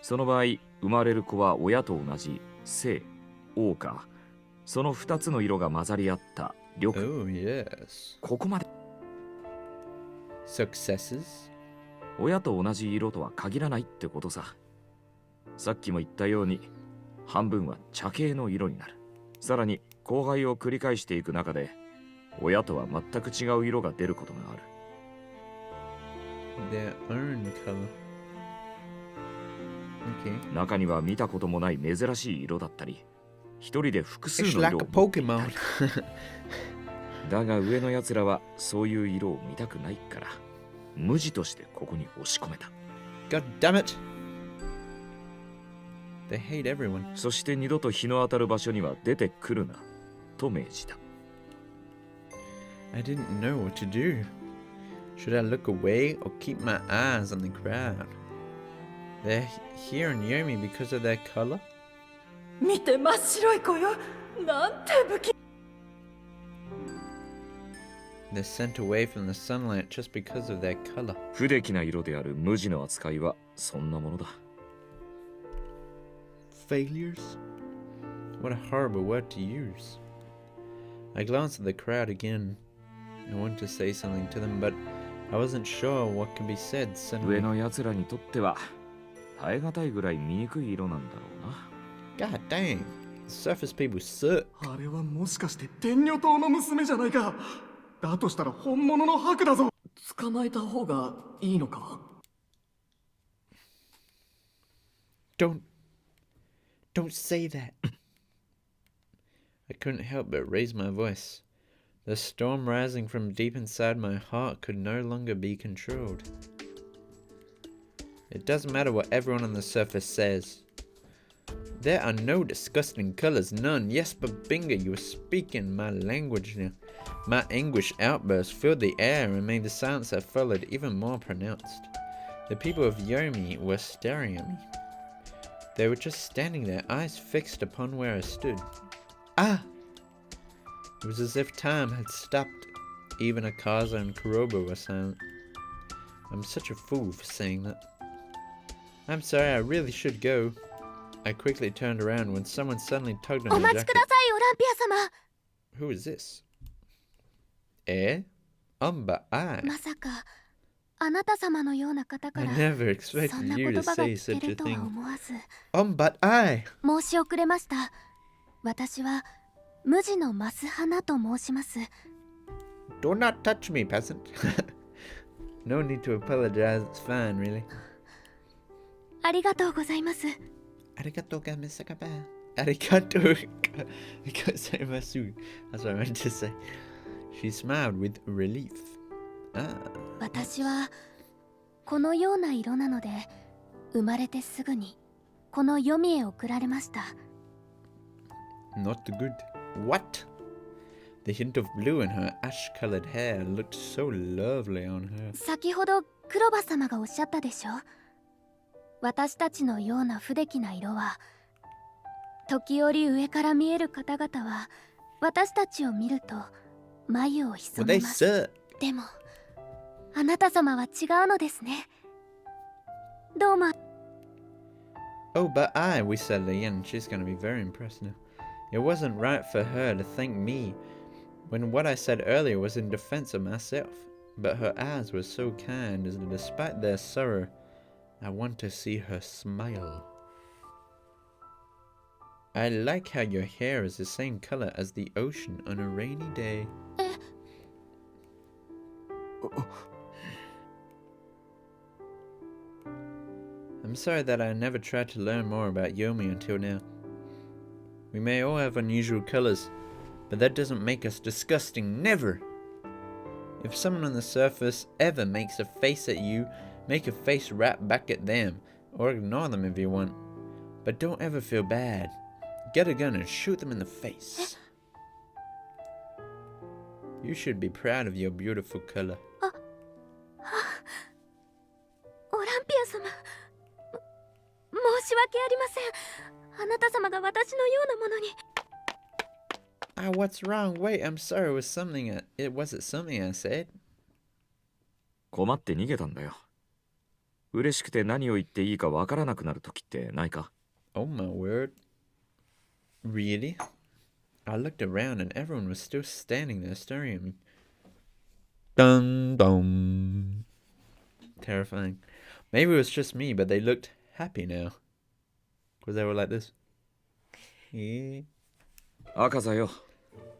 その場合、生まれる子は親と同じ生、王か、その2つの色が混ざり合った緑。 Oh yes. ここまで Successes. 親と同じ色とは限らないってことさ。さっきも言ったように半分は茶系の色になる。さらに交配を繰り返していく中で親とは全く違う色が出ることがある。 Their own color. Okay. 中には見たこともない珍しい色だったり、一人で複数の It's 色 like を a 持っていた Pokemon. り。だが上のやつらはそういう色を見たくないから無地としてここに押し込めた。 God damn it. They hate everyone. そして二度と日の当たる場所には出てくるなと命じた。 I didn't know what to do. Should I look away or keep my eyes on the crowd? They're here in Yomi because of their color? 見て、真っ白い子よ。なんて不気。 They're sent away from the sunlight just because of their color. 不出来な色である無地の扱いはそんなものだ。 Failures? What a horrible word to use. I glanced at the crowd again. I wanted to say something to them, but I wasn't sure what could be said 上 suddenly. の奴らにとっては耐え難いぐらい醜い色なんだろうな。 God dang. The surface people suck. あれはもしかして天女島の娘じゃないか。だとしたら本物の白だぞ。捕まえた方がいいのか。 Don't say that. I couldn't help but raise my voice. The storm rising from deep inside my heart could no longer be controlled. It doesn't matter what everyone on the surface says. There are no disgusting colors, none. Yes, Babinga, you are speaking my language now. My anguish outburst filled the air and made the silence that followed even more pronounced. The people of Yomi were staring at me. They were just standing there, eyes fixed upon where I stood. Ah! It was as if time had stopped. Even Akaza and Kuroba were silent. I'm such a fool for saying that. I'm sorry, I really should go. I quickly turned around when someone suddenly tugged お on my 待ち jacket. ください、オランピア様。 Who is this? Eh? Umba, I. まさかあなた様のような方か I ら never そ expected んな you 言 to 葉が say 聞 such け a るとは thing. 思わず But I. 申し遅れました。私は無地のマスハナと申します。 Do not touch me, peasant. No need to apologize, it's fine, really. ありがとうございます。Arigato gozaimasu. Arigato gozaimasu. That's what I meant to say. She smiled with relief. Ah. 私はこのような色なので、生まれてすぐにこの黄泉へ送られました。Not good. What? The hint of blue in her ash-colored hair looked so lovely on her. 先ほど黒羽様がおっしゃったでしょ。私たちのような不出来な色は、時折上から見える方々は私たちを見ると眉を潜めます。でもあなた様は違うのですね。どうも。Oh, but we said Leanne, she's going to be very impressed now. It wasn't right for her to thank me when what I said earlier was in defense of myself. But her eyes were so kind, and despite their sorrow, I want to see her smile. I like how your hair is the same color as the ocean on a rainy day. I'm sorry that I never tried to learn more about Yomi until now. We may all have unusual colors, but that doesn't make us disgusting, never! If someone on the surface ever makes a face at you, make a face right back at them, or ignore them if you want. But don't ever feel bad. Get a gun and shoot them in the face. You should be proud of your beautiful color. オランピア様、申し訳ありません。あなた様が私のようなものに。Ah, what's wrong? Wait, I'm sorry. Was it something I said? 困って逃げたんだよ。嬉しくて何を言っていいかわからなくなる時ってないか？ Oh my word. Really? I looked around and everyone was still standing there staring at me. Dun dun. Terrifying. Maybe it was just me, but they looked happy now. Because they were like this. Yeah. 赤座よ。こ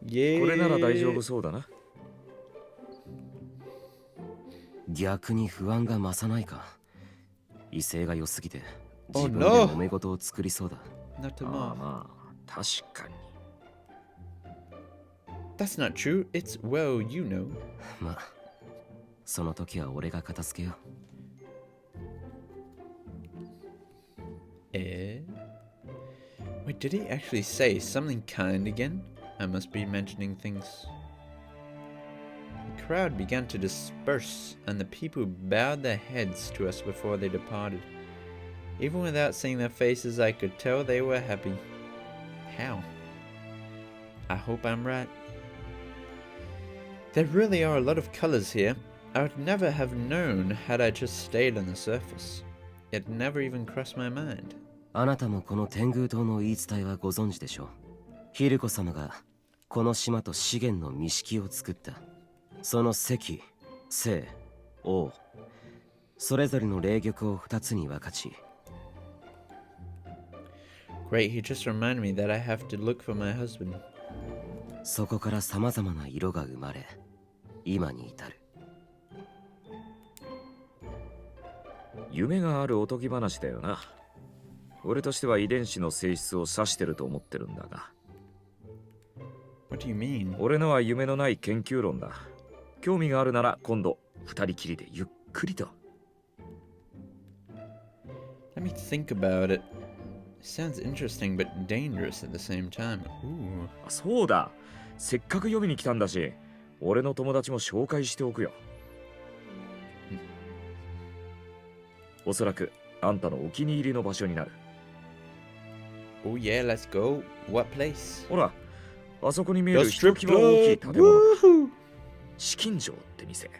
れなら大丈夫そうだな。逆に不安が増さないか。威勢が良すぎて自分で揉め事を作りそうだ。まあ確かに。That's not true. It's well, you know. まあその時は俺が片付けよう。Wait, did he actually say something kind again? I must be mentioning things. The crowd began to disperse, and the people bowed their heads to us before they departed. Even without seeing their faces, I could tell they were happy. How? I hope I'm right. There really are a lot of colors here. I would never have known had I just stayed on the surface. It never even crossed my mind. あなたもこの天狗島の言い伝えはご存知でしょう。ヒルコ様がこの島と資源の見識を作った。その石、聖、王、それぞれの霊玉を2つに分かち。Great, he just reminded me that I have to look for my husband. そこから様々な色が生まれ、今に至る。夢があるおとぎ話だよな。俺としては遺伝子の性質を指してると思ってるんだが。What do you mean? 俺のは夢のない研究論だ。興味があるなら今度二人きりでゆっくりと。Let me think about it. Sounds interesting but dangerous at the same time. Ooh. そうだ。せっかく読みに来たんだし、俺の友達も紹介しておくよ。おそらくあんたのお気に入りの場所になる。Oh yeah, let's go. What place? ほら、あそこに見えるひときわ大きい建物。紫禁城って店。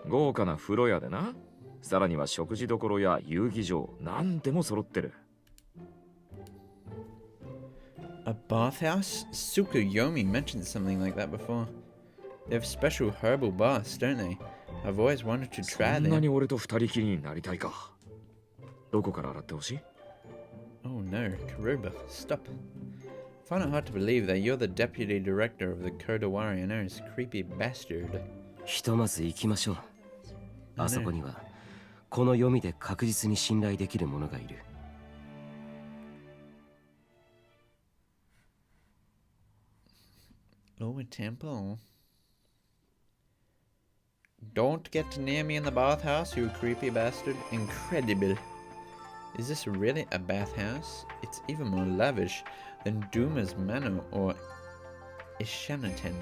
豪華な風呂屋でな。さらには食事処や遊技場、なんでも揃ってる。A bathhouse? Tsukuyomi mentioned something like that before. They have special herbal baths, don't they? I've always wanted to try them. そんなに俺と二人きりになりたいか。どこから洗ってほしい？ Oh no, Karuba, stop. I find it hard to believe that you're the deputy director of the Kodawari and are creepy bastard. ひとまず行きましょう。あそこにはこの読みで確実に信頼できる者がいる。Oh, a temple. Don't get near me in the bathhouse, you creepy bastard. Incredible. Is this really a bathhouse? It's even more lavish than Duma's Manor or Ishanatan.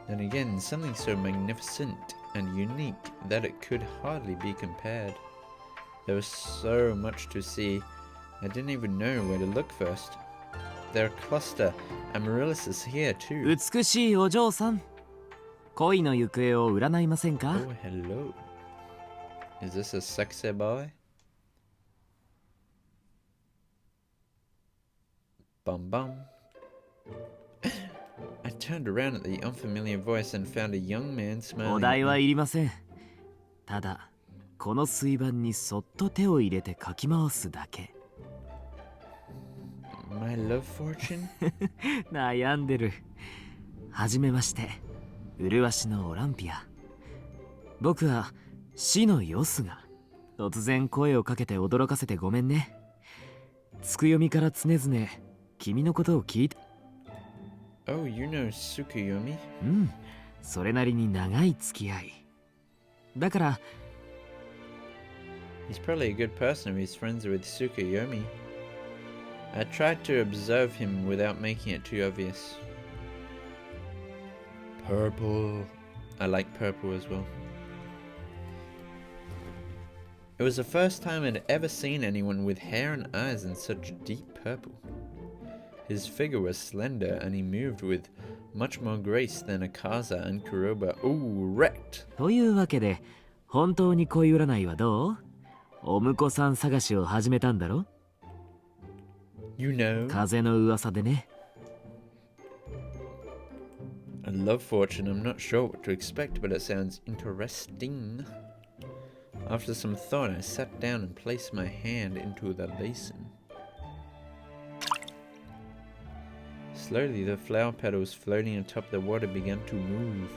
Then again, something so magnificent and unique that it could hardly be compared. There was so much to see, I didn't even know where to look first. There are cluster amaryllises here too. 美しいお嬢さん、恋の行方を占いませんか？ Oh, hello. Is this a sexy boy? Bum bum. I turned around at the unfamiliar voice and found a young man お smiling. 題 at は me. いりません。ただ、この水盤にそっと手を入れてかき回すだけ。My love fortune? 悩んでる。はじめまして、麗しのオランピア。僕は死のヨスが。突然声をかけて驚かせてごめんね。つくよみから常々君のことを聞いて。Oh, you know Tsukuyomi? うん、それなりに長い付き合い。だから、He's probably a good person if he's friends with Tsukuyomi. I tried to observe him without making it too obvious. Purple. I like purple as well. It was the first time I'd ever seen anyone with hair and eyes in such deep purple. His figure was slender and he moved with much more grace than Akaza and Kuroba. Ooh, wrecked! というわけで、本当に恋占いはどう？お婿さん探しを始めたんだろ？ You know, 風の噂でね。a love fortune. I'm not sure what to expect, but it sounds interesting. After some thought, I sat down and placed my hand into the basin. Slowly, the flower petals floating atop the water began to move.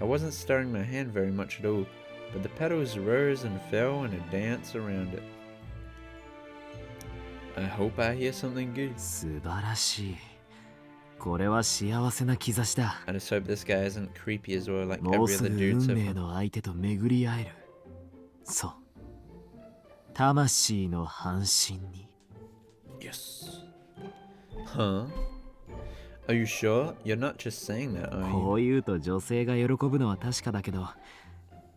I wasn't stirring my hand very much at all, but the petals rose and fell in a dance around it. I hope I hear something good. 素晴らしい。これは幸せな兆しだ。 I just hope this guy isn't creepy as well, like もう every す other ぐ dude 運 so 命 far. の相手と巡り会える。そう。魂の半身に。 Yes. Huh? Are you sure? You're not just saying that, are こ you? う言うと女性が喜ぶのは確かだけど、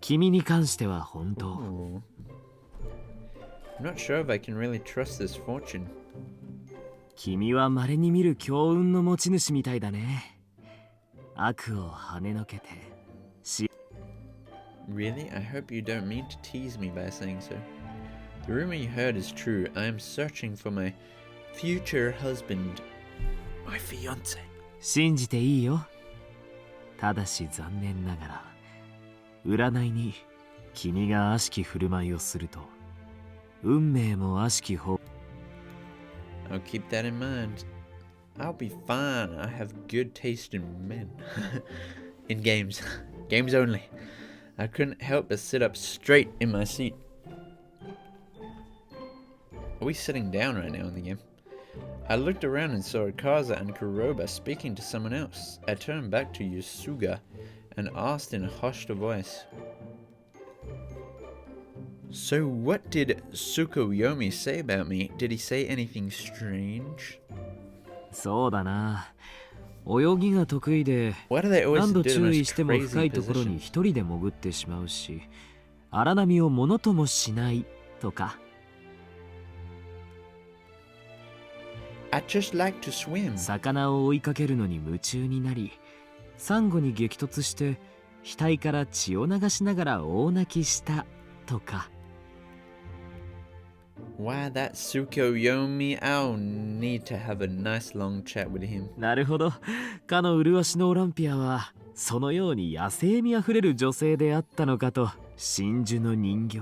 君に関しては本当。 Oh. I'm not sure if I can really trust this fortune. 君は稀に見る強運の持ち主みたいだね。悪を跳ねのけて。Really? I hope you don't mean to tease me by saying so. The rumor you heard is true. I am searching for my future husband. My fiance. 信じていいよ。ただし残念ながら、占いに君が悪しき振る舞いをすると、運命も悪しき方。I'll keep that in mind. I'll be fine. I have good taste in men. In games. Games only. I couldn't help but sit up straight in my seat. Are we sitting down right now in the game? I looked around and saw Akaza and Kuroba speaking to someone else. I turned back to Yusuga and asked in a hushed voice. So what did Tsukuyomi say about me? Did he say anything strange? そうだな。泳ぎが得意で、 Why do they always 何度 do the 注意 most しても深 crazy いところに position? 一人で潜ってしまうし、荒波をものともしないとか。 I just like to swim. 魚を追いかけるのに夢中になり、サンゴに激突して額から血を流しながら大泣きしたとか。 Why that Tsukuyomi? I'll need to have a nice long chat with him. なるほど。かの麗しのオランピアはそのように野生味あふれる女性であったのかと。真珠の人形、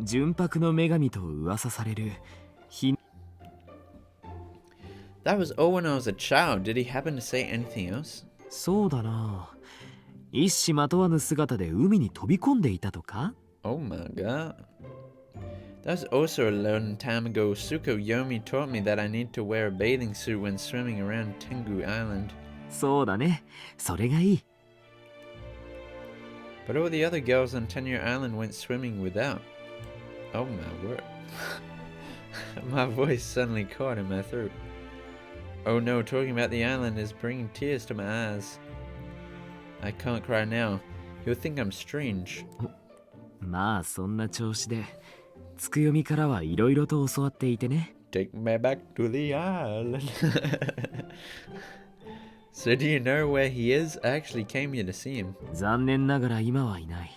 純白の女神と噂される。 That was all when I was a child. Did he happen to say anything else? そうだな。一糸まとわぬ姿で海に飛び込んでいたとか。Oh my god. That was also a long time ago. Tsukuyomi taught me that I need to wear a bathing suit when swimming around Tengu Island. そうだね。それがいい。But all the other girls on Tenyu Island went swimming without. Oh my word. My voice suddenly caught in my throat. Oh no, talking about the island is bringing tears to my eyes. I can't cry now. He'll think I'm strange. まあそんな調子でつくよみからはいろいろと教わっていてね。 Take me back to the island. So do you know where he is? I actually came here to see him. 残念ながら今はいない。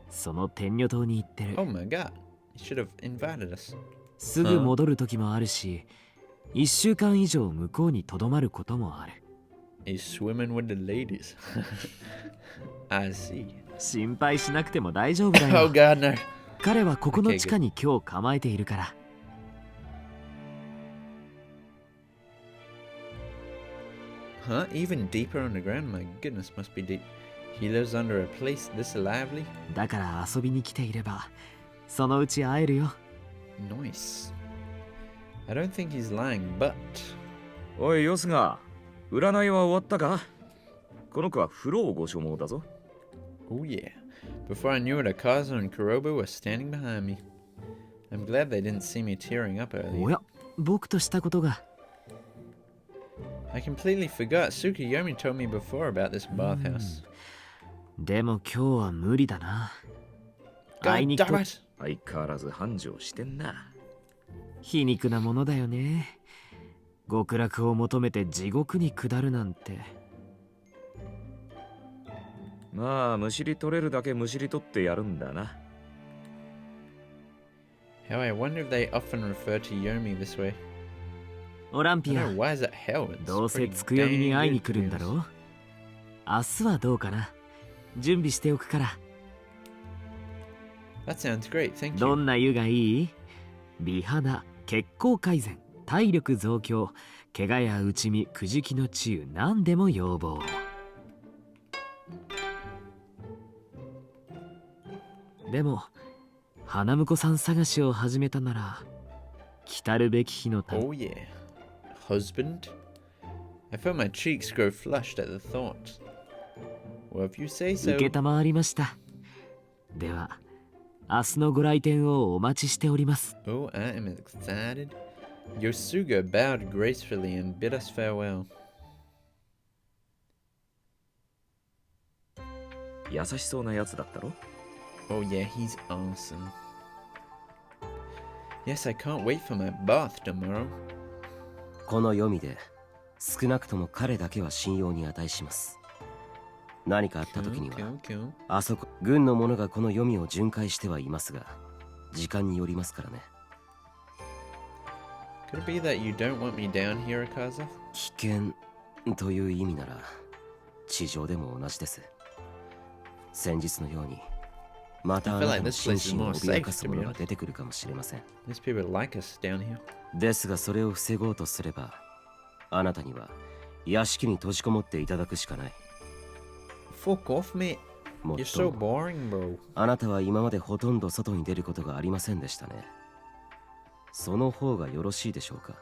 その天女島に行ってる。 Oh my god. You should have invited us. すぐ戻る時もあるし、1週間以上向こうにとどまることもある。 He's swimming with the ladies. I see. 心配しなくても大丈夫だよ。Oh god, no. 彼はここの地下に今日構えているから。Huh? Even deeper underground? My goodness, must be deep. He lives under a place this lively? だから遊びに来ていれば、そのうち会えるよ。Nice. I don't think he's lying, but... おい、ヨスが、占いは終わったか？この子は風呂をご所望だぞ。Oh yeah. Before I knew it, Akazu and Kurobu were standing behind me. I'm glad they didn't see me tearing up お earlier. や、僕としたことが。I completely forgot. Tsukuyomi told me before about this bathhouse. でも今日は無理だな。 God damn it! 相変わらず繁盛してんな。皮肉なものだよね。極楽を求めて地獄に下るなんて。まあ、むしり取れるだけむしり取ってやるんだな。How I wonder if they often refer to Yomi this way. オラン I ピア don't know, why is it hell? It's どうせ pretty つくよみに dang 会いに good 来るんだ to be ろ honest. う。明日はどうかな。準備しておくから。 That sounds great, thank ど you. んな湯がいい？美肌、血行改善、体力増強、怪我や内身、くじきの治癒、何でも要望。でも、花婿さん探しを始めたなら、来たるべき日のため。 Oh yeah. Husband? I felt my cheeks grow flushed at the thought. Well, if you say so. 受けたまわりました。では、明日のご来店をお待ちしております。 Oh, I am excited. Yosuga bowed gracefully and bid us farewell. 優しそうなやつだったろ？ Oh yeah, he's awesome. Yes, I can't wait for my bath tomorrow. この読みで少なくとも彼だけは信用に値します。何かあった時には Cool. あそこ軍の者がこの読みを巡回してはいますが時間によりますからね。 Could it be that you don't want me down here, Akaza? 危険という意味なら地上でも同じです。先日のようにまたあなたの心身を脅かすものが出てくるかもしれません。 These people like us down here. ですがそれを防ごうとすればあなたには屋敷に閉じこもっていただくしかない。 Fuck off, mate. もっ You're と so も boring, bro. あなたは今までほとんど外に出ることがありませんでしたね。その方がよろしいでしょうか。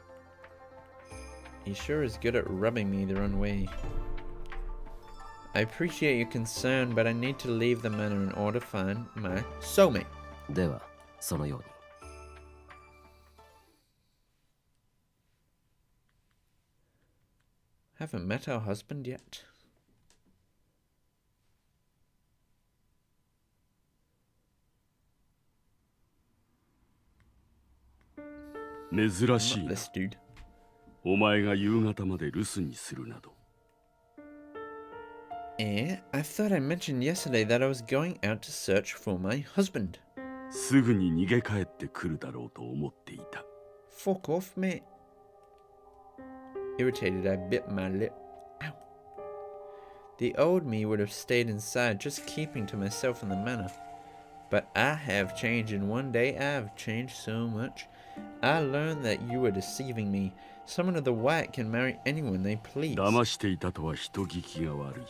He sure is good at rubbing me the wrong way. I appreciate your concern, but I need to leave the manor in order to find my soulmate. ではそのように。 Haven't met our husband yet. 珍しい Not な。 this dude. お前が夕方まで留守にするなど。 I thought I mentioned yesterday that I was going out to search for my husband. すぐに逃げ帰ってくるだろうと思っていた。 Fuck off, mate. Irritated, I bit my lip. Ow. The old me would have stayed inside, just keeping to myself in the manor. But I have changed, and one day I have changed so much. I learned that you were deceiving me. Someone of the white can marry anyone they please. 騙していたとは人聞きが悪い。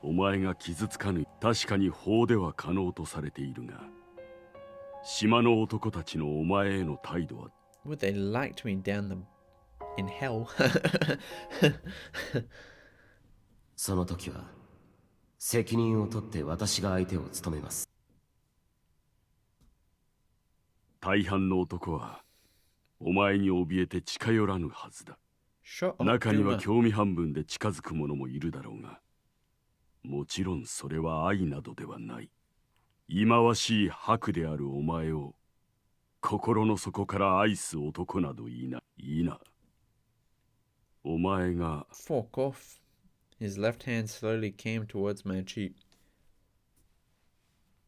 お前が傷つかぬ。確かに法では可能とされているが、島の男たちのお前への態度は。 Would they liked me down in hell? その時は責任を取って私が相手を務めます。大半の男はお前に怯えて近寄らぬはずだ。 Shut up, 中には Duma. 興味半分で近づく者もいるだろうが、もちろんそれは愛などではない。忌まわしい悪であるお前を心の底から愛す男などいない。いいな。お前が Fuck off. His left hand slowly came towards my cheek.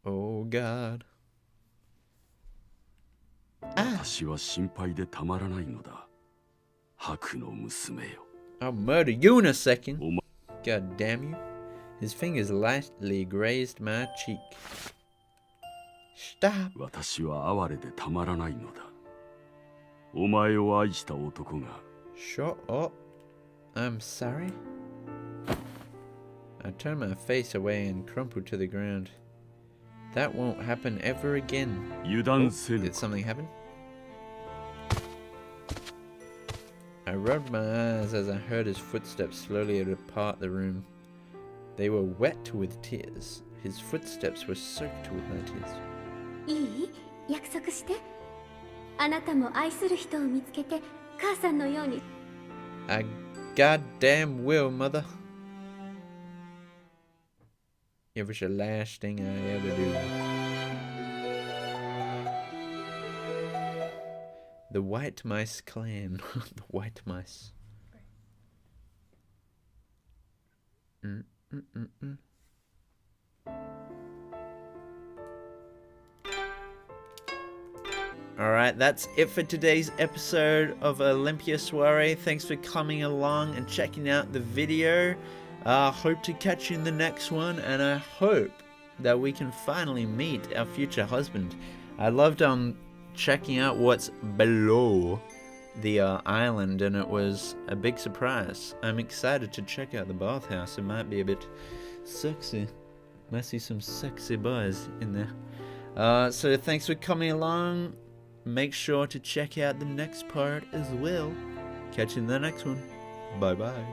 Oh God. 私は心配でたまらないのだ。白の娘よ。 I'll murder you in a second. お前 God damn you. His fingers lightly grazed my cheek. Stop. 私は哀れでたまらないのだ。お前を愛した男が Shut up. I'm sorry. I turned my face away and crumpled to the ground. That won't happen ever again. 油断せぬ。 Did something happen? I rubbed my eyes as I heard his footsteps slowly depart the room. They were wet with tears. His footsteps were soaked with my tears. いい？約束して。あなたも愛する人を見つけて母さんのように。 I goddamn will, mother. It was the last thing I ever do. The White Mice Clan. The White Mice. Alright, that's it for today's episode of Olympia Soiree. Thanks for coming along and checking out the video. Hope to catch you in the next one, and I hope that we can finally meet our future husband. I loved checking out what's below the island, and it was a big surprise. I'm excited to check out the bathhouse. It might be a bit sexy. Might see some sexy boys in there. So thanks for coming along. Make sure to check out the next part as well. Catch you in the next one. Bye bye.